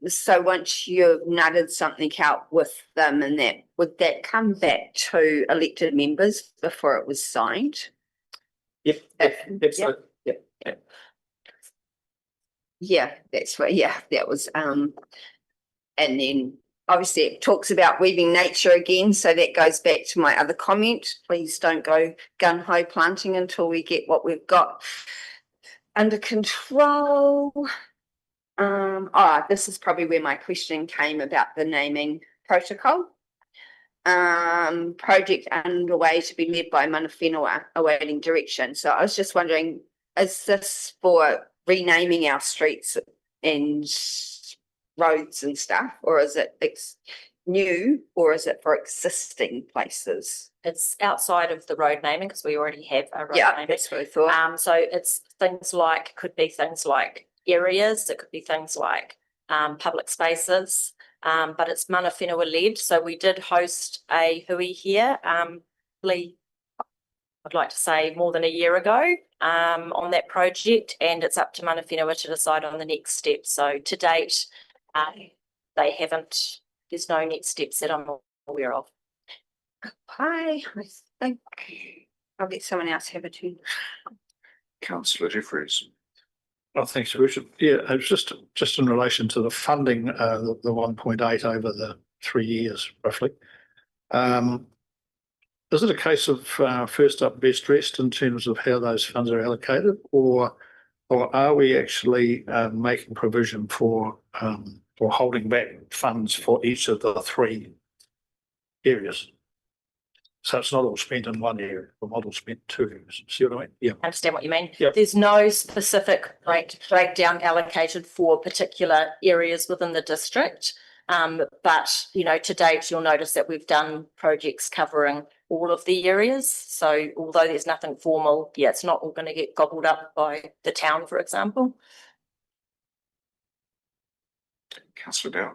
So once you've nutted something out with them, and that, would that come back to elected members before it was signed? Yep. Yeah, that's what, that was, and then obviously it talks about weaving nature again. So that goes back to my other comment. Please don't go gung-ho planting until we get what we've got under control. This is probably where my question came about the naming protocol. Project underway to be led by Mana Whenua, awaiting direction. So I was just wondering, is this for renaming our streets and roads and stuff, or is it new, or is it for existing places? It's outside of the road naming because we already have a road naming. That's what I thought. So it's could be things like areas, it could be things like public spaces, but it's Mana Whenua led. So we did host a hui here, I'd like to say more than a year ago, on that project, and it's up to Mana Whenua to decide on the next step. So to date, there's no next steps that I'm aware of. Hi, I think I'll get someone else have a turn. Councillor Jeffries. Oh, thanks, Your Worship. Yeah, it's just in relation to the funding, the 1.8 over the 3 years, roughly. Is it a case of first up, best dressed in terms of how those funds are allocated, or are we actually making provision for holding back funds for each of the 3 areas? So it's not all spent in one area, the model's spent two, see what I mean? Yeah. Understand what you mean? Yep. There's no specific breakdown allocated for particular areas within the district. But, you know, to date, you'll notice that we've done projects covering all of the areas. So although there's nothing formal, yeah, it's not all going to get gobbled up by the town, for example. Councillor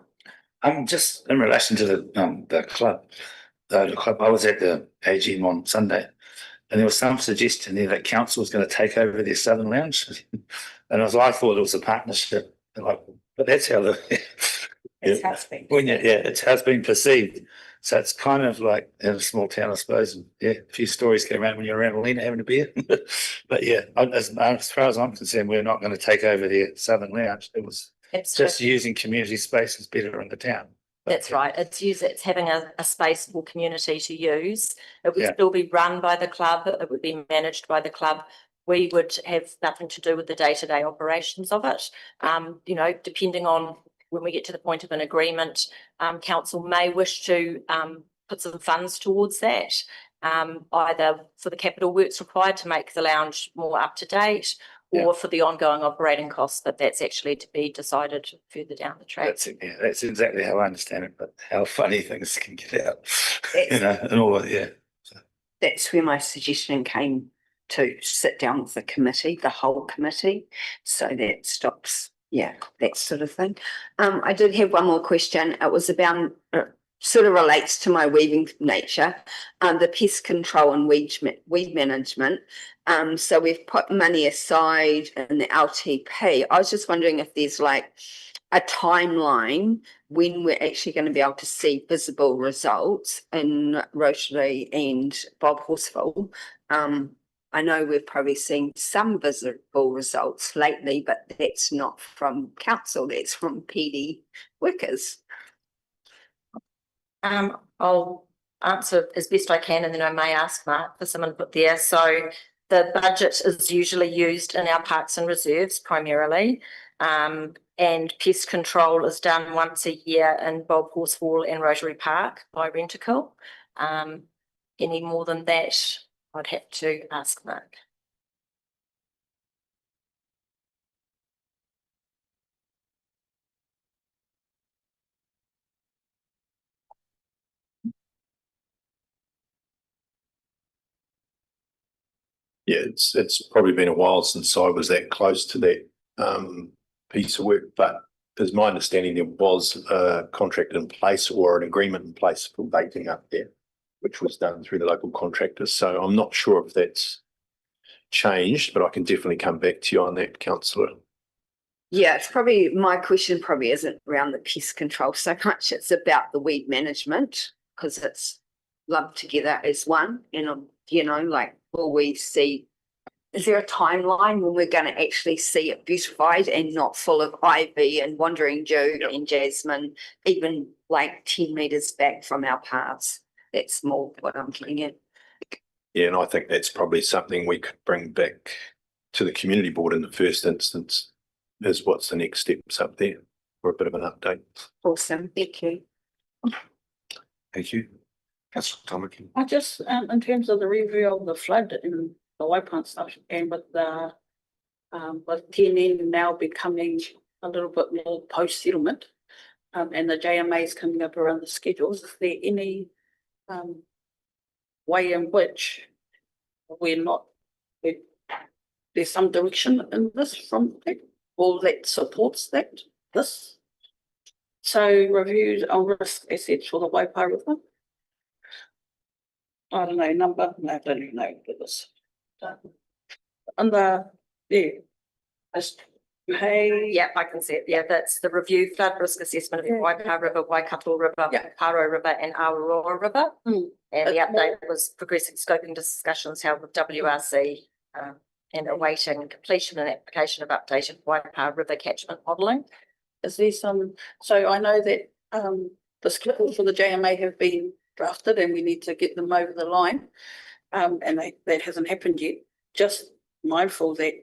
Dow. Just in relation to the club, I was at the AGM on Sunday, and there was some suggestion there that council was going to take over their Southern Lounge, and I thought it was a partnership, but that's how It has been. it has been perceived. So it's kind of like in a small town, I suppose. And a few stories came around when you're around Lena having a beer. But as far as I'm concerned, we're not going to take over their Southern Lounge. It was just using community spaces better in the town. That's right. It's having a space for community to use. It would still be run by the club. It would be managed by the club. We would have nothing to do with the day-to-day operations of it. You know, depending on when we get to the point of an agreement, council may wish to put some funds towards that, either for the capital works required to make the lounge more up to date, or for the ongoing operating costs, but that's actually to be decided further down the track. That's exactly how I understand it, but how funny things can get out, you know, and all that, That's where my suggestion came, to sit down with the committee, the whole committee, so that stops, that sort of thing. I did have one more question. It was about, sort of relates to my weaving nature, the pest control and weed management. So we've put money aside in the LTP. I was just wondering if there's like a timeline when we're actually going to be able to see visible results in Rotary and Bob Horsfall. I know we've probably seen some visible results lately, but that's not from council, that's from PD workers. I'll answer as best I can, and then I may ask Mark for some input there. So the budget is usually used in our parks and reserves primarily, and pest control is done once a year in Bob Horsfall and Rotary Park by Rentacle. Any more than that, I'd have to ask Mark. Yeah, it's probably been a while since I was that close to that piece of work, but as my understanding, there was a contract in place or an agreement in place for baiting up there, which was done through the local contractors. So I'm not sure if that's changed, but I can definitely come back to you on that, councillor. Yeah, it's probably, my question probably isn't around the pest control so much, it's about the weed management, because it's lumped together as one, and you know, like, will we see, is there a timeline when we're going to actually see it beautified and not full of ivy and wandering Jew and jasmine, even like 10 metres back from our paths? That's more what I'm getting at. Yeah, and I think that's probably something we could bring back to the community board in the first instance, is what's the next steps up there for a bit of an update. Awesome, thank you. Thank you. Councillor Tomakin. I just, in terms of the review of the flood in the Waipan stuff, and with TNN now becoming a little bit more post-settlement, and the JMAs coming up around the schedules, is there any way in which there's some direction in this from that, or that supports this? So reviews on risk assets for the Waipa River. I don't know, number, no, I don't even know what this. And Yeah, I can see it. Yeah, that's the review flood risk assessment of the Waipa River, Waikato River, Paro River and Aotearoa River. And the update was progressing scoping discussions held with WRC and awaiting completion and application of updated Waipa River catchment modelling. Is there some, so I know that the schedules for the JMA have been drafted and we need to get them over the line, and that hasn't happened yet. Just mindful that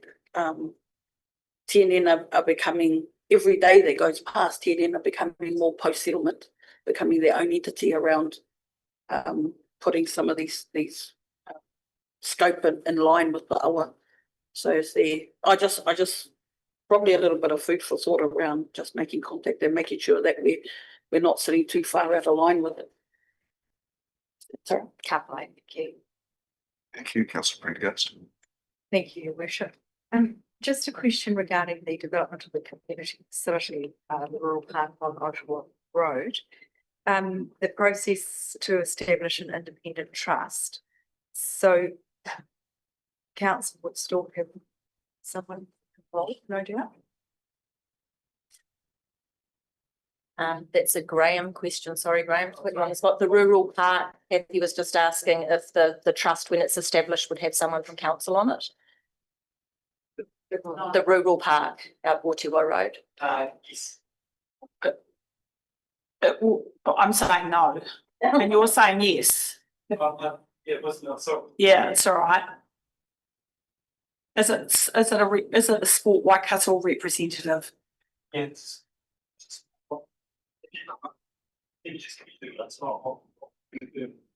TNN are becoming, every day that goes past, TNN are becoming more post-settlement, becoming their own entity around putting some of these scope in line with the awa. So it's there, I just probably a little bit of food for thought around just making contact and making sure that we're not sitting too far out of line with it. Sorry, thank you. Thank you, councillor Prendergast. Thank you, Your Worship. Just a question regarding the development of the community facility, the rural park on Ōtorohanga Road. The process to establish an independent trust. So council would still have someone involved, no doubt. That's a Graham question. Sorry, Graham, quick on the spot. The rural part, he was just asking if the trust, when it's established, would have someone from council on it. The rural park out Ōtorohanga Road. Yes. I'm saying no, and you're saying yes. Yeah, it's all right. Is it a Sport Waikato representative? Yes.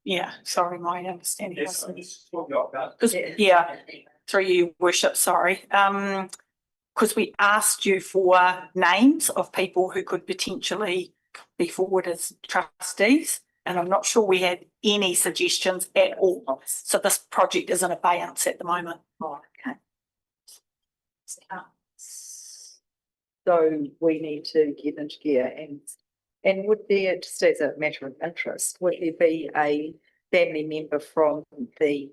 Yeah, sorry, my understanding. Yes, Yeah, through you, Worship, sorry. Because we asked you for names of people who could potentially be forward as trustees, and I'm not sure we had any suggestions at all. So this project is in abeyance at the moment. Oh, okay. So we need to get into gear and would there, just as a matter of interest, would there be a family member from the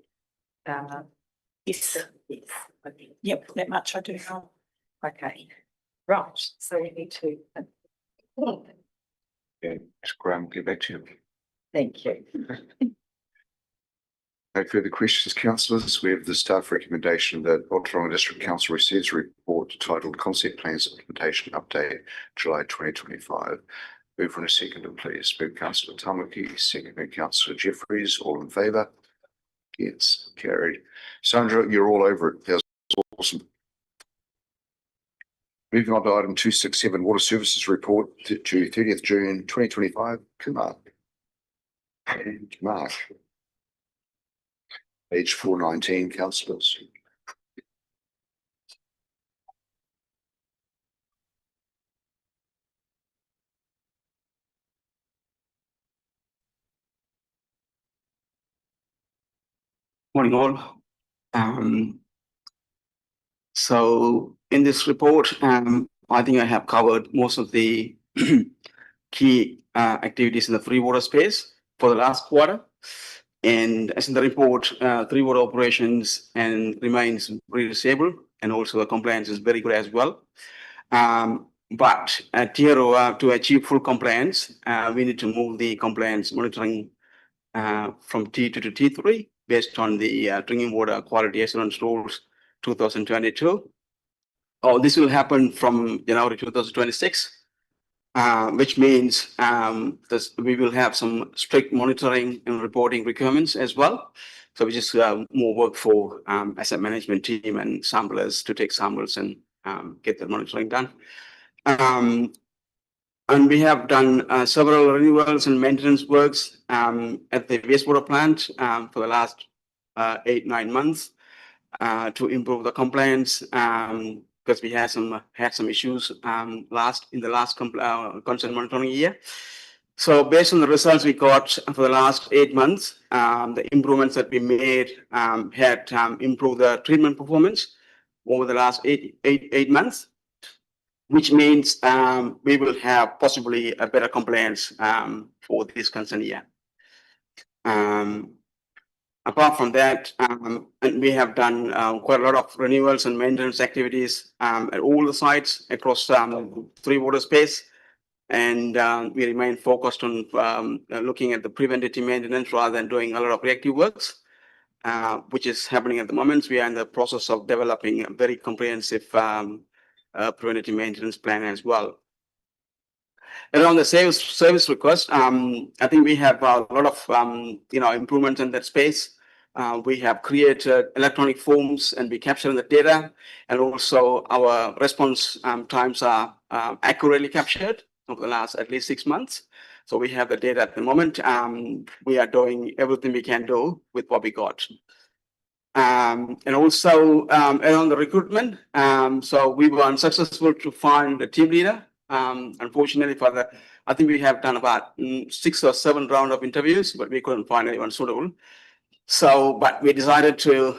Yes. Yep, that much I do know. Okay, right, so we need to. Yeah, Mr. Graham, get back to you. Thank you. No further questions, councillors. We have the staff recommendation that Ōtorohanga District Council receives a report titled Concept Plans Implementation Update, July 2025. Move on a second, please. Move councillor Tamaki, second by councillor Jeffries. All in favour? Yes, carried. Sandra, you're all over it. That was awesome. Moving on to item 267, Water Services Report to 30th June 2025. Kumar. And Mark. Page 419, councillors. Morning all. So in this report, I think I have covered most of the key activities in the free water space for the last quarter. And as in the report, free water operations and remains really stable, and also the compliance is very good as well. But at TRO, to achieve full compliance, we need to move the compliance monitoring from T2 to T3 based on the drinking water quality assurance rules 2022. Oh, this will happen from January 2026, which means we will have some strict monitoring and reporting requirements as well. So we just more work for asset management team and samplers to take samples and get the monitoring done. And we have done several renewals and maintenance works at the wastewater plant for the last 8-9 months to improve the compliance because we had some issues in the last constant monitoring year. So based on the results we got for the last 8 months, the improvements that we made had improved the treatment performance over the last eight months, which means we will have possibly a better compliance for this concern year. Apart from that, we have done quite a lot of renewals and maintenance activities at all the sites across free water space. And we remain focused on looking at the preventative maintenance rather than doing a lot of reactive works, which is happening at the moment. We are in the process of developing a very comprehensive preventative maintenance plan as well. Around the service request, I think we have a lot of improvements in that space. We have created electronic forms and we capture the data, and also our response times are accurately captured over the last at least 6 months. So we have the data at the moment. We are doing everything we can do with what we got. And also around the recruitment. So we were unsuccessful to find a team leader. Unfortunately I think we have done about 6 or 7 rounds of interviews, but we couldn't find anyone suitable. So, but we decided to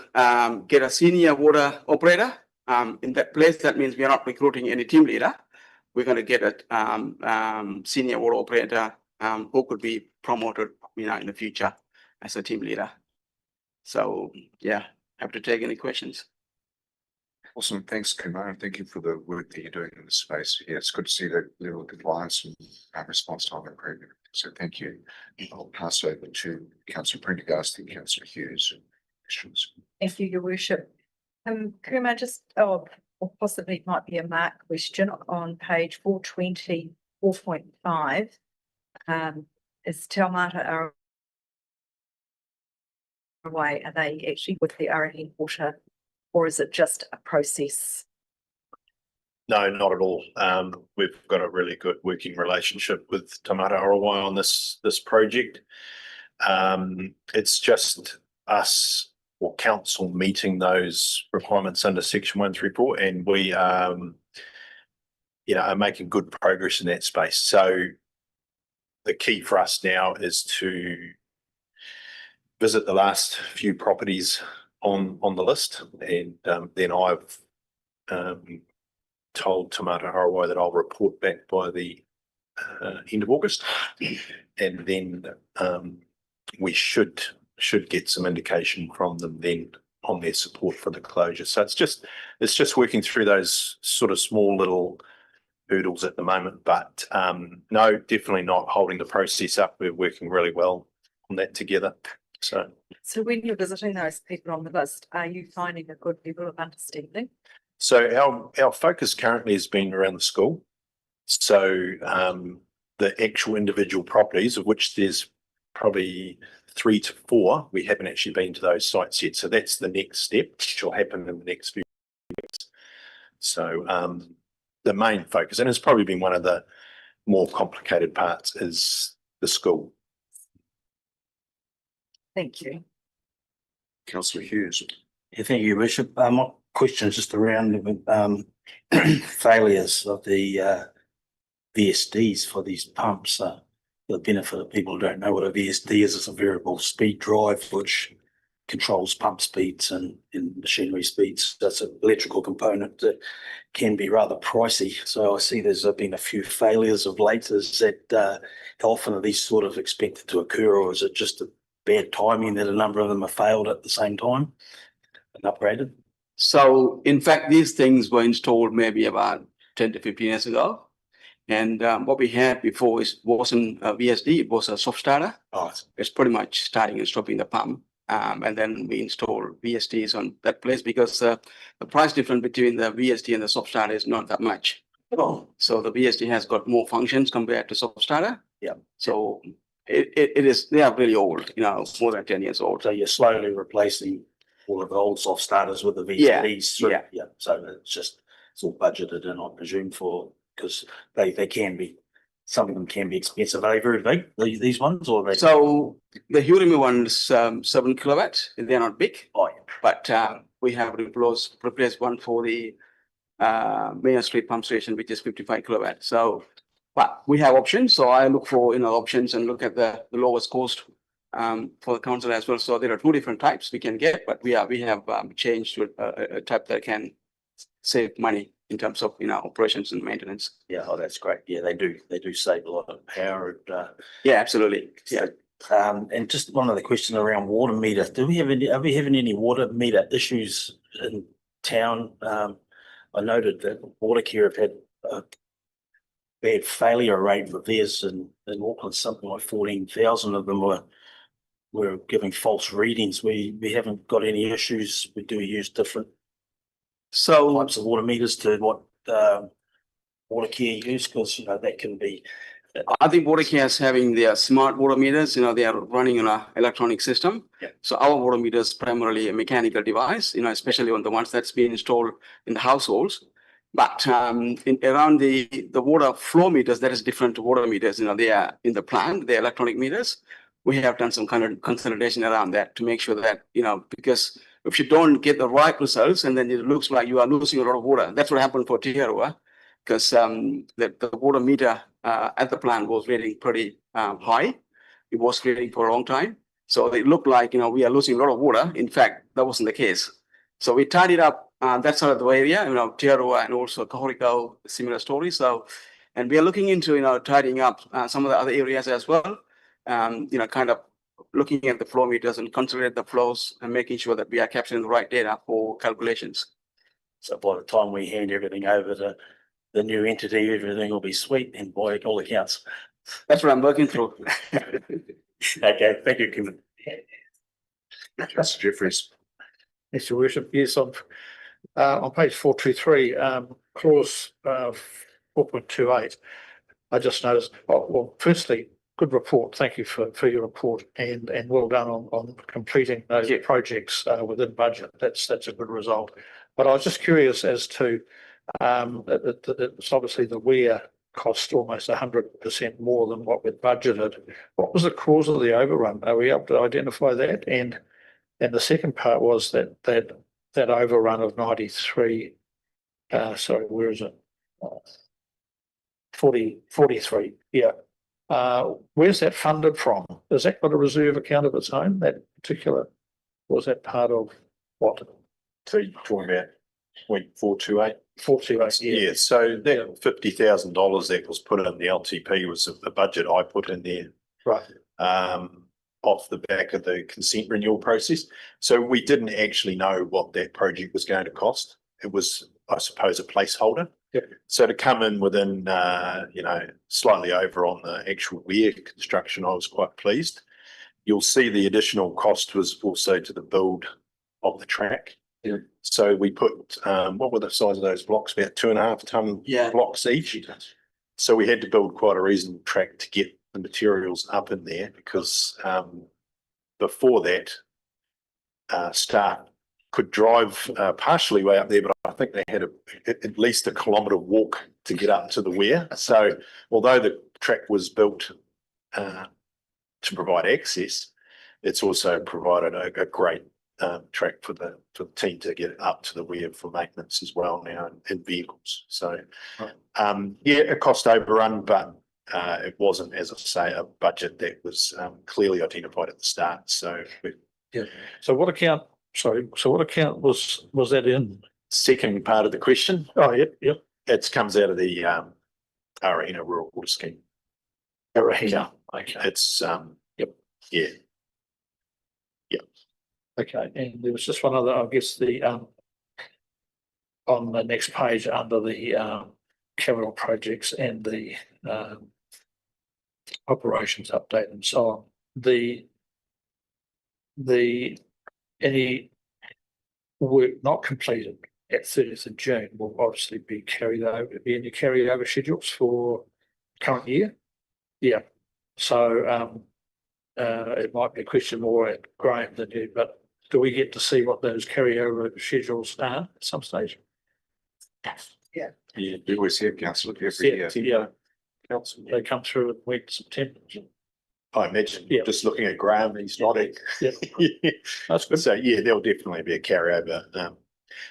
get a senior water operator in that place. That means we are not recruiting any team leader. We're going to get a senior water operator who could be promoted, in the future as a team leader. So, yeah, have to take any questions. Awesome. Thanks, Kumar. And thank you for the work that you're doing in this space. Yeah, it's good to see that level of compliance and response time improvement. So thank you. I'll pass over to Councillor Prendergast and Councillor Hughes. Questions. Thank you, Your Worship. Kumar, or possibly it might be a Mark question on page 420, 4.5. Is Taumata away? Are they actually with the RNE water, or is it just a process? No, not at all. We've got a really good working relationship with Taumata Arawai on this project. It's just us or council meeting those requirements under section 134, and we are making good progress in that space. So the key for us now is to visit the last few properties on the list, and then I've told Taumata Arawai that I'll report back by the end of August, and then we should get some indication from them then on their support for the closure. So it's just working through those sort of small little hurdles at the moment, but no, definitely not holding the process up. We're working really well on that together. So when you're visiting those people on the list, are you finding a good level of understanding? So our focus currently has been around the school. So the actual individual properties, of which there's probably 3 to 4, we haven't actually been to those sites yet. So that's the next step, which will happen in the next few weeks. So the main focus, and it's probably been one of the more complicated parts, is the school. Thank you. Councillor Hughes. Yeah, thank you, Bishop. My question is just around the failures of the VSDs for these pumps. For the benefit of people who don't know what a VSD is, it's a variable speed drive which controls pump speeds and machinery speeds. That's an electrical component that can be rather pricey. So I see there's been a few failures of late. Is that how often are these sort of expected to occur, or is it just a bad timing that a number of them have failed at the same time and upgraded? So in fact, these things were installed maybe about 10 to 15 years ago. And what we had before wasn't a VSD, it was a soft starter. Oh. It's pretty much starting and stopping the pump. And then we installed VSDs on that place because the price difference between the VSD and the soft starter is not that much. Oh. So the VSD has got more functions compared to soft starter. Yeah. So they are really old, more than 10 years old. So you're slowly replacing all of the old soft starters with the VSDs. Yeah. Yeah. So it's all budgeted in, I presume, because they can be, some of them can be expensive. Are they very big, these ones, or are they? So the Hurumi one is 7 kilowatts. They're not big. Oh, yeah. But we have replaced one for the Main Street pump station, which is 55 kilowatts. So, but we have options. So I look for options and look at the lowest cost for the council as well. So there are 2 different types we can get, but we have changed to a type that can save money in terms of operations and maintenance. Yeah, oh, that's great. Yeah, they do save a lot of power. Yeah, absolutely. Yeah. And just one other question around water meter. Are we having any water meter issues in town? I noted that Watercare have had a bad failure rate with theirs in Auckland. Something like 14,000 of them were giving false readings. We haven't got any issues. We do use different types of water meters to what Watercare use, because that can be. I think Watercare is having their smart water meters. They are running on an electronic system. Yeah. So our water meter is primarily a mechanical device. Especially on the ones that's been installed in the households. But around the water flow meters, that is different water meters, they are in the plant, they're electronic meters. We have done some kind of consolidation around that to make sure that, because if you don't get the right results and then it looks like you are losing a lot of water, that's what happened for Tiarua, because the water meter at the plant was reading pretty high. It was reading for a long time. So it looked like, we are losing a lot of water. In fact, that wasn't the case. So we tidied up that sort of the area, Tiarua and also Kahoriko, similar story. So, and we are looking into, tidying up some of the other areas as well. Kind of looking at the flow meters and consolidate the flows and making sure that we are capturing the right data for calculations. So by the time we hand everything over to the new entity, everything will be sweet and by all accounts. That's what I'm working through. Okay, thank you, Kim. Councillor Jeffries. Yes, Your Worship. Yes, on page 423, clause 4.28, I just noticed, firstly, good report. Thank you for your report and well done on completing those projects within budget. That's a good result. But I was just curious as to, it's obviously the weir cost almost 100% more than what we'd budgeted. What was the cause of the overrun? Are we able to identify that? And the second part was that overrun of 93, sorry, where is it? 43, yeah. Where's that funded from? Has that got a reserve account of its own, that particular, was that part of what? So you're talking about 0.428? 428, Yeah, so that $50,000 that was put in the LTP was the budget I put in there. Right. Off the back of the consent renewal process. So we didn't actually know what that project was going to cost. It was, I suppose, a placeholder. Yep. So to come in within, slightly over on the actual weir construction, I was quite pleased. You'll see the additional cost was also to the build of the track. Yeah. So we put, what were the size of those blocks? About 2.5 ton blocks each. So we had to build quite a reasonable track to get the materials up in there because before that, staff could drive partially way up there, but I think they had at least a kilometre walk to get up to the weir. So although the track was built to provide access, it's also provided a great track for the team to get up to the weir for maintenance as well now in vehicles. So a cost overrun, but it wasn't, as I say, a budget that was clearly identified at the start. So So what account? Sorry. So what account was that in? Second part of the question. Oh, yep. It comes out of the Ōtorohanga Rural Water Scheme. Ōtorohanga. Okay. It's yeah. Okay, and there was just one other, I guess, on the next page under the capital projects and the operations update and so on. Any work not completed at 30th of June will obviously be carried over. Be any carryover schedules for current year? Yeah. So it might be a question more at Graham than you, but do we get to see what those carryover schedules are at some stage? Yeah, we always have councillor every year. Yeah. They come through in week September. I imagine just looking at Graham, he's nodding. Yeah. That's good. So yeah, there'll definitely be a carryover.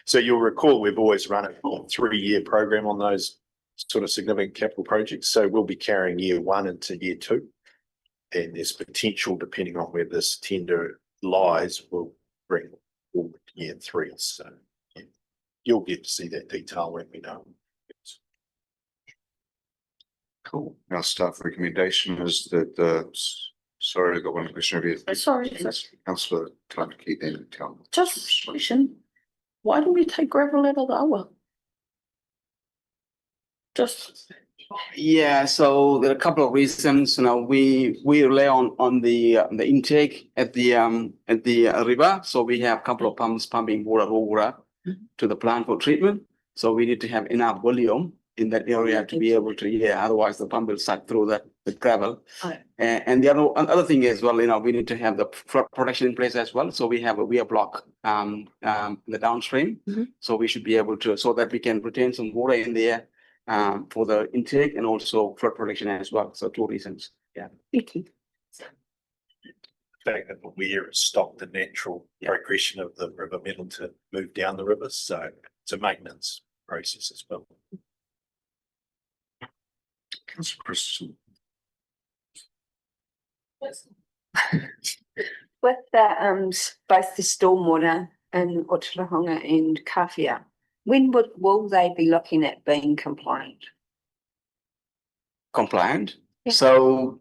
So you'll recall we've always run a 3-year program on those sort of significant capital projects. So we'll be carrying year 1 into year 2. And there's potential, depending on where this tender lies, will bring forward year 3. So you'll get to see that detail when we know. Cool. Our staff recommendation is that sorry, I got one question over here. Sorry, Councillor Clark-Key, then tell me. just a question. Why do we take gravel out of the hour? Yeah, so there are a couple of reasons. We rely on the intake at the river. So we have a couple of pumps pumping water to the plant for treatment. So we need to have enough volume in that area to be able to, yeah, otherwise the pump will suck through the gravel. Aye. And the other thing as well, we need to have the flood protection in place as well. So we have a weir block in the downstream. So we should be able to, so that we can retain some water in there for the intake and also flood protection as well. So 2 reasons. Yeah. Thank you. The fact that the weir has stopped the natural progression of the river middle to move down the rivers. So it's a maintenance process as well. Councillor Christensen. With both the stormwater in Ōtorohanga and Kawhia, when will they be looking at being compliant? Compliant. So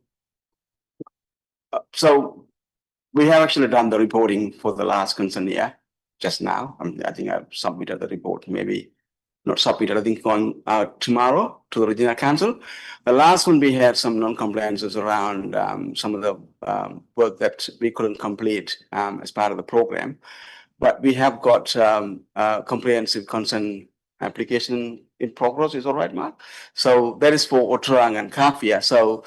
we have actually done the reporting for the last concern year just now. I think I've submitted the report, maybe not submitted, I think going out tomorrow to the regional council. The last one, we had some non-compliances around some of the work that we couldn't complete as part of the program. But we have got a comprehensive consent application in progress. Is all right, Mark? So that is for Ōtorohanga and Kawhia. So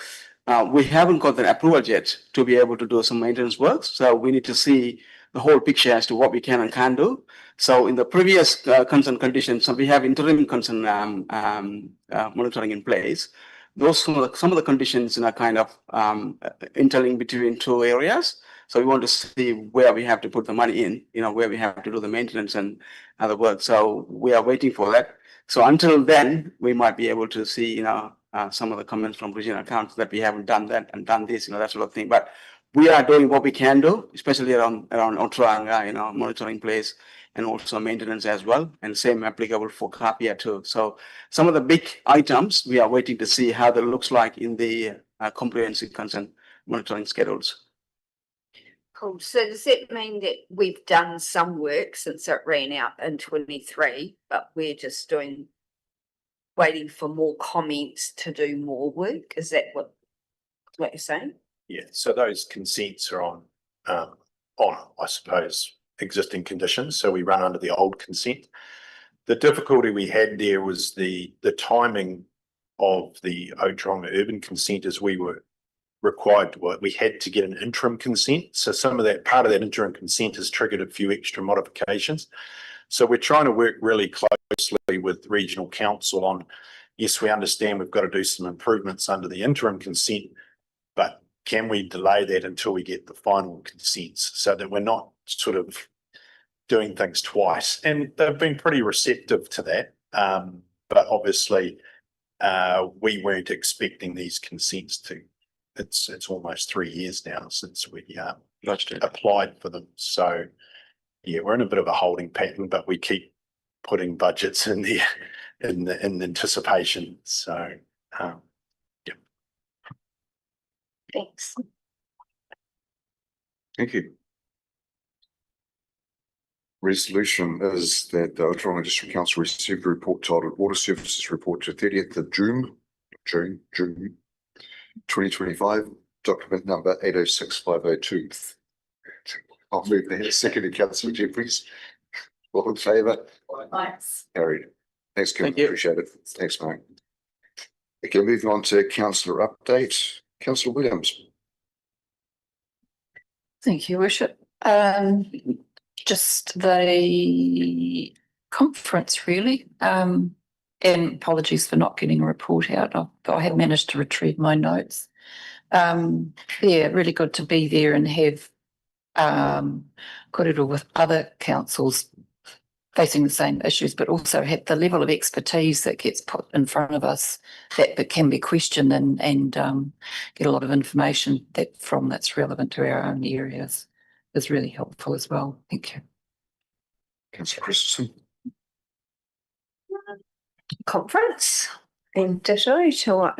we haven't got the approval yet to be able to do some maintenance works. So we need to see the whole picture as to what we can and can't do. So in the previous consent conditions, so we have interim consent monitoring in place. Those some of the conditions are kind of interlinked between 2 areas. So we want to see where we have to put the money in, where we have to do the maintenance and other work. So we are waiting for that. So until then, we might be able to see, some of the comments from regional council that we haven't done that and done this, that sort of thing. But we are doing what we can do, especially around Ōtorohanga, monitoring place and also maintenance as well. And same applicable for Kawhia too. So some of the big items, we are waiting to see how that looks like in the comprehensive consent monitoring schedules. Cool. So does that mean that we've done some work since it ran out in 23, but we're just waiting for more comments to do more work? Is that what you're saying? Yeah, so those consents are on, I suppose, existing conditions. So we run under the old consent. The difficulty we had there was the timing of the Ōtorohanga urban consent as we were required to work. We had to get an interim consent. So some of that part of that interim consent has triggered a few extra modifications. So we're trying to work really closely with regional council on, yes, we understand we've got to do some improvements under the interim consent, but can we delay that until we get the final consents so that we're not sort of doing things twice? And they've been pretty receptive to that. But obviously, we weren't expecting these consents to, it's almost 3 years now since we applied for them. So yeah, we're in a bit of a holding pattern, but we keep putting budgets in there in anticipation. So yeah. Thanks. Thank you. Resolution is that the Ōtorohanga District Council received a report titled Water Services Report to 30th of June 2025, document number 806502. I'll move there. Seconded, Councillor Jeffries. All in favour? Thanks. Carried. Thanks, Kim. Thank you. Appreciate it. Thanks, mate. Okay, moving on to councillor update. Councillor Williams. Thank you, Worship. Just the conference, really. And apologies for not getting a report out. I have managed to retrieve my notes. Yeah, really good to be there and have korero with other councils facing the same issues, but also have the level of expertise that gets put in front of us that can be questioned and get a lot of information that's relevant to our own areas is really helpful as well. Thank you. Councillor Christensen. Conference and ditto to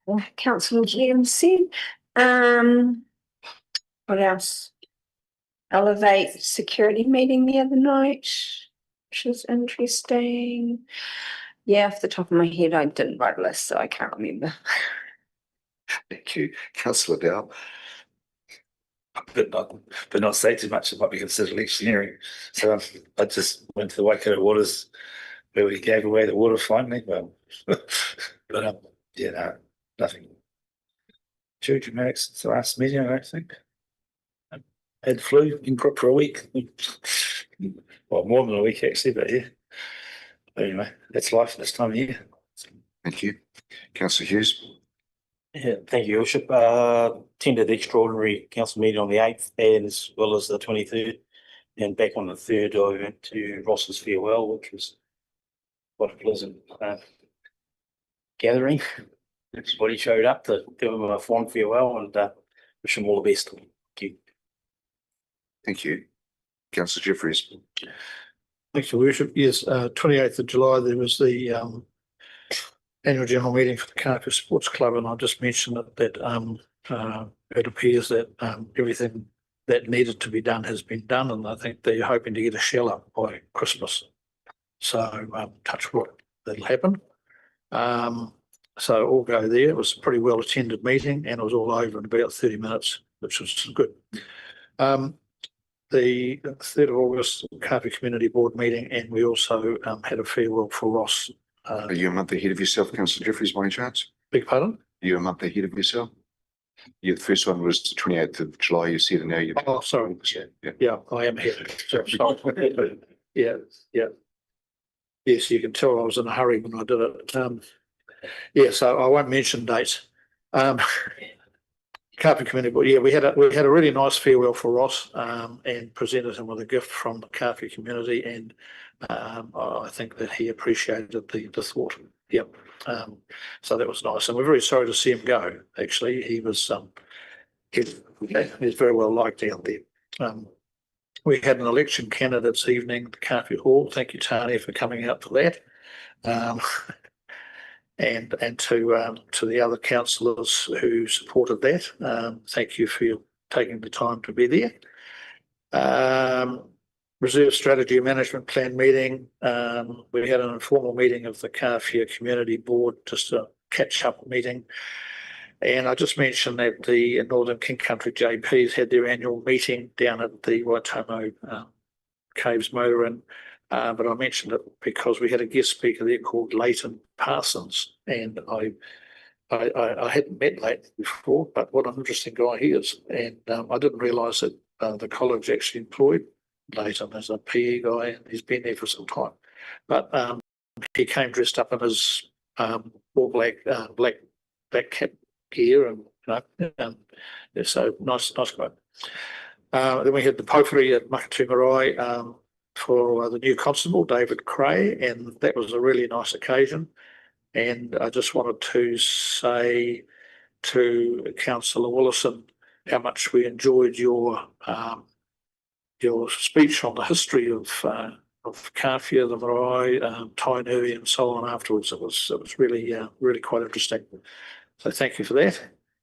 what Councillor Jim said. What else? Elevate security meeting the other night, which was interesting. Yeah, off the top of my head, I didn't write a list, so I can't remember. Thank you. Councillor Dow. But not say too much. It might be considered electioneering. So I just went to the Waikato Waters where we gave away the water finally. Well, But, yeah, no, nothing too dramatic since the last meeting, I don't think. Had flu in Crook for a week. Well, more than a week actually, but yeah. Anyway, that's life this time of year. Thank you. Councillor Hughes. Yeah, thank you, Your Worship. Attended the extraordinary council meeting on the 8th as well as the 23rd. And back on the 3rd, I went to Ross's farewell, which was quite a pleasant gathering. Everybody showed up to give him a fond farewell and wish him all the best. Thank you. Thank you. Councillor Jeffries. Thanks, Your Worship. Yes, 28th of July, there was the annual general meeting for the Cardiff Sports Club, and I just mentioned that it appears that everything that needed to be done has been done, and I think they're hoping to get a shell up by Christmas. So touch wood, that'll happen. So all go there. It was a pretty well attended meeting, and it was all over in about 30 minutes, which was good. The 3rd of August, Cardiff Community Board meeting, and we also had a farewell for Ross. Are you a month ahead of yourself, Councillor Jeffries, by any chance? Beg pardon? Are you a month ahead of yourself? Yeah, the first one was the 28th of July, you said, and now you're. Oh, sorry. Yeah. Yeah, I am here. Sorry. Yeah. Yes, you can tell I was in a hurry when I did it. Yeah, so I won't mention dates. Carpet Community Board, yeah, we had a really nice farewell for Ross and presented him with a gift from the Carpet community, and I think that he appreciated the thought. Yep. So that was nice, and we're very sorry to see him go. Actually, he was he's very well liked out there. We had an election candidates evening at Carpet Hall. Thank you, Tanya, for coming out for that. And to the other councillors who supported that, thank you for taking the time to be there. Reserve Strategy Management Plan meeting. We had an informal meeting of the Carfia Community Board, just a catch-up meeting. And I just mentioned that the Northern King Country JPs had their annual meeting down at the Waitomo Caves Motor Inn. But I mentioned it because we had a guest speaker there called Leighton Parsons, and I hadn't met Leighton before, but what an interesting guy he is. And I didn't realise that the college actually employed Leighton as a PE guy, and he's been there for some time. But he came dressed up in his all black cap gear, and so nice guy. Then we had the pottery at Makatungarai for the new constable, David Cray, and that was a really nice occasion. And I just wanted to say to Councillor Willison how much we enjoyed your speech on the history of Carfia, the Marae, Tainui, and so on afterwards. It was really quite interesting. So thank you for that.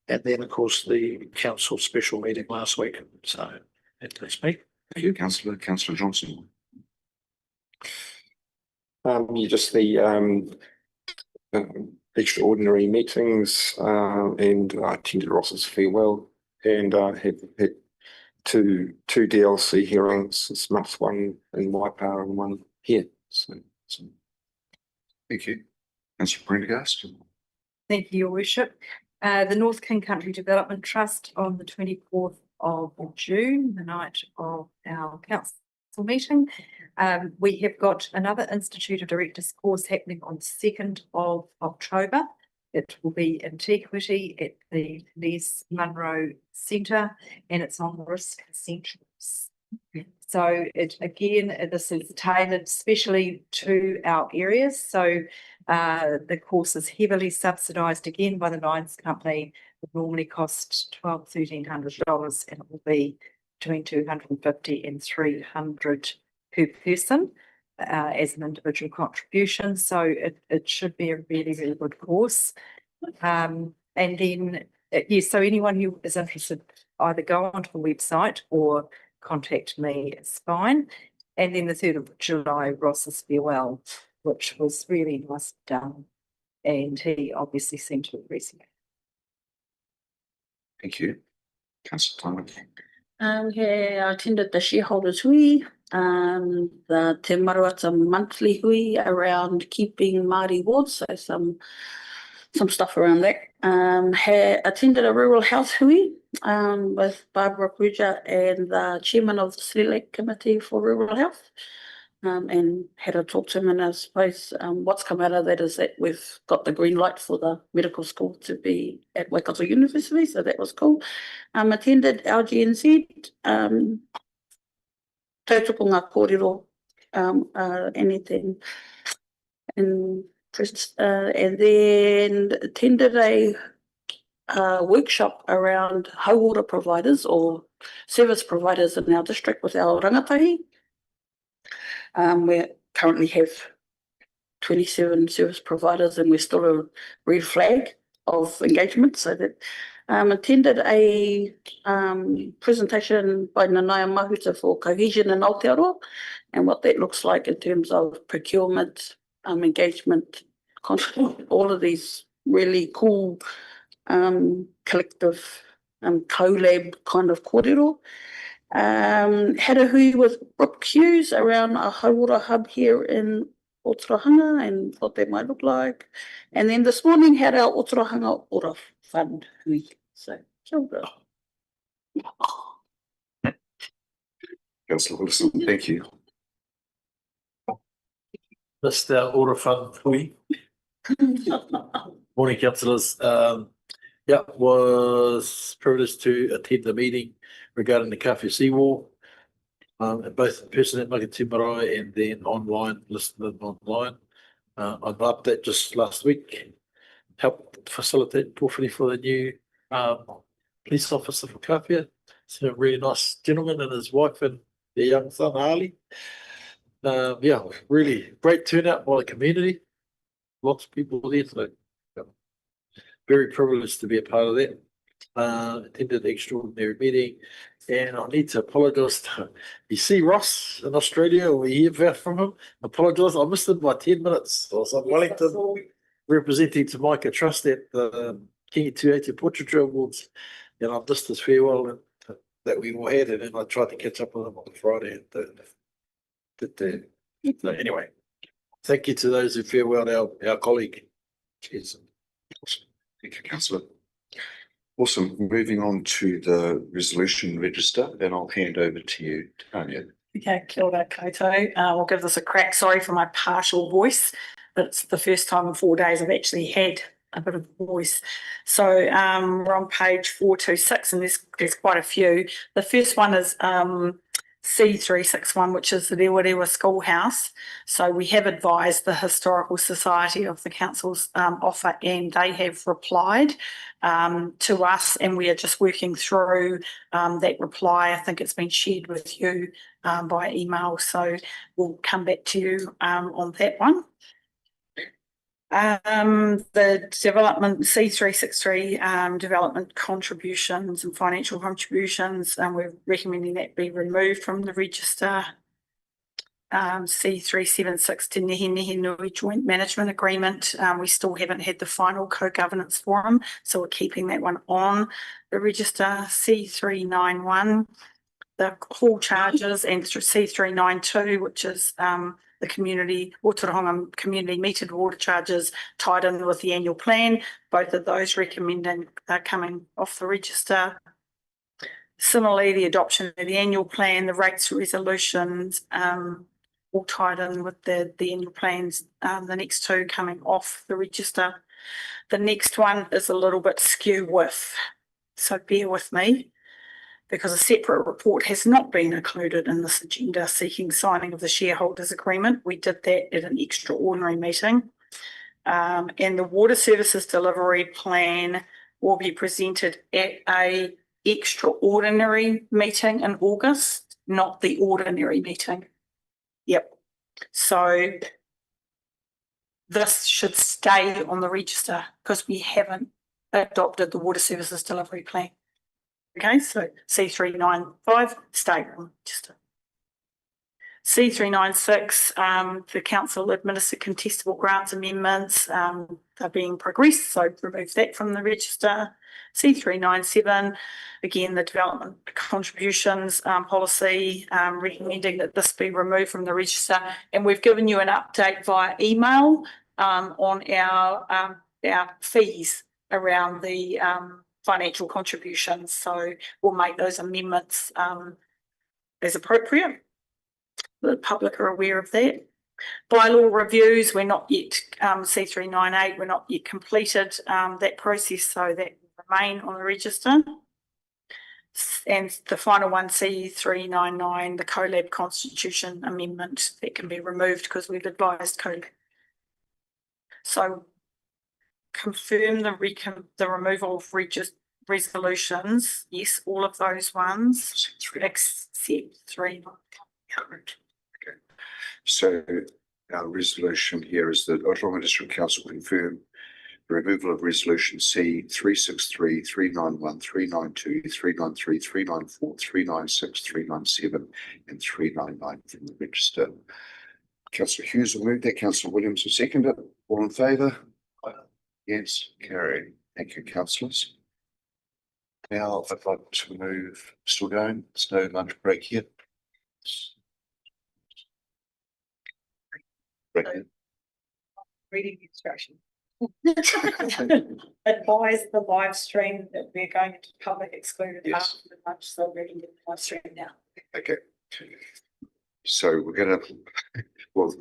And then, of course, the council special meeting last week. So that's me. Thank you, Councillor Johnson. Just the extraordinary meetings, and I attended Ross's farewell, and I had two DLC hearings this month, one in Waipa and one here. So. Thank you. Councillor Prendergast. Thank you, Your Worship. The North King Country Development Trust on the 24th of June, the night of our council meeting. We have got another Institute of Directors course happening on 2nd of October. It will be in Teakwiti at the Les Munro Centre, and it's on risk essentials. So this is tailored specially to our areas. So the course is heavily subsidised again by the Lions Company. It normally costs $1,200, and it will be between $250 and $300 per person as an individual contribution. So it should be a really good course. And then, yes, so anyone who is interested, either go onto the website or contact me, it's fine. And then the 3rd of July, Ross's farewell, which was really nice done. And he obviously seemed to appreciate it. Thank you. Councillor Tyler. Yeah, I attended the shareholders' hui The Te Maruata monthly hui around keeping Māori wards, so some stuff around that. Attended a rural health hui with Barbara Puja and the chairman of the Select Committee for Rural Health. And had a talk to him, and I suppose what's come out of that is that we've got the green light for the medical school to be at Waikato University, so that was cool. Attended LGNZ, tautukunga kōrero, anything, and then attended a workshop around hauora providers or service providers in our district with our rangatahi. We currently have 27 service providers, and we're still a red flag of engagement. So that attended a presentation by Nanaya Mahuta for cohesion in Aotearoa and what that looks like in terms of procurement, engagement, all of these really cool collective collab kind of kōrero. Had a hui with Brooke Hughes around a hauora hub here in Ōtorohanga and what that might look like. And then this morning had our Ōtorohanga Ora Fund hui. So, kia ora. Councillor Wilson, thank you. Mr. Ora Fund hui. Morning, councillors. Was privileged to attend the meeting regarding the Kawhi seawall, both in person at Makati Marae and then online, listening online. I loved that just last week. Helped facilitate porphyry for the new police officer for Kawhi. He's a really nice gentleman and his wife and their young son, Ali. Really great turnout by the community. Lots of people there, so very privileged to be a part of that. Attended the extraordinary meeting, and I need to apologise to you see Ross in Australia. We hear back from him. Apologise, I missed him by 10 minutes. I was in Wellington representing Te Maika Trust at the Kingi Tuatea Portraiture Awards, and I missed his farewell that we all had, and then I tried to catch up with him on Friday. So anyway, thank you to those who farewelled our colleague. Cheers. Awesome. Thank you, Councillor. Awesome. Moving on to the resolution register, then I'll hand over to you, Tanya. Okay, kia ora koutou. We'll give this a crack. Sorry for my partial voice, but it's the first time in 4 days I've actually had a bit of voice. So we're on page 426, and there's quite a few. The first one is C361, which is the Rewa Schoolhouse. So we have advised the Historical Society of the Council's offer, and they have replied to us, and we are just working through that reply. I think it's been shared with you by email, so we'll come back to you on that one. The development C363 development contributions and financial contributions, we're recommending that be removed from the register. C376 Te Nehi Nui Joint Management Agreement. We still haven't had the final co-governance forum, so we're keeping that one on the register. C391, the hall charges, and C392, which is the community, Ōtorohanga community metered water charges tied in with the annual plan. Both of those recommending coming off the register. Similarly, the adoption of the annual plan, the rates resolutions, all tied in with the annual plans, the next two coming off the register. The next one is a little bit skew with, so bear with me, because a separate report has not been included in this agenda seeking signing of the shareholders agreement. We did that at an extraordinary meeting. And the water services delivery plan will be presented at a extraordinary meeting in August, not the ordinary meeting. Yep. So this should stay on the register because we haven't adopted the water services delivery plan. Okay, so C395 stay on the register. C396, the council administered contestable grants amendments, are being progressed, so remove that from the register. C397, again, the development contributions policy, recommending that this be removed from the register. And we've given you an update via email on our fees around the financial contributions. So we'll make those amendments as appropriate. The public are aware of that. Bylaw reviews, we're not yet, C398, we're not yet completed that process, so that will remain on the register. And the final one, C399, the CoLab Constitution Amendment, that can be removed because we've advised CoLab. So confirm the removal of resolutions. Yes, all of those ones, except 3. Okay. So our resolution here is that Ōtorohanga District Council confirm the removal of resolution C 363, 391, 392, 393, 394, 396, 397 and 399 from the register. Councillor Hughes will move that. Councillor Williams will second it. All in favour? Yes, carried. Thank you, councillors. Now I'd like to move, still going, there's no lunch break yet. Break yet. Reading instruction. Advise the live stream that we're going to public excluded after the lunch, so reading the live stream now. Okay. So we're gonna, well,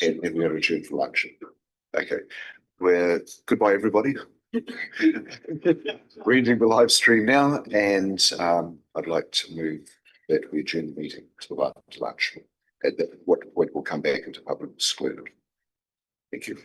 and we're gonna adjourn for lunch. Okay, goodbye, everybody. Reading the live stream now, and I'd like to move that we adjourn the meeting to lunch. What will come back into public excluded. Thank you.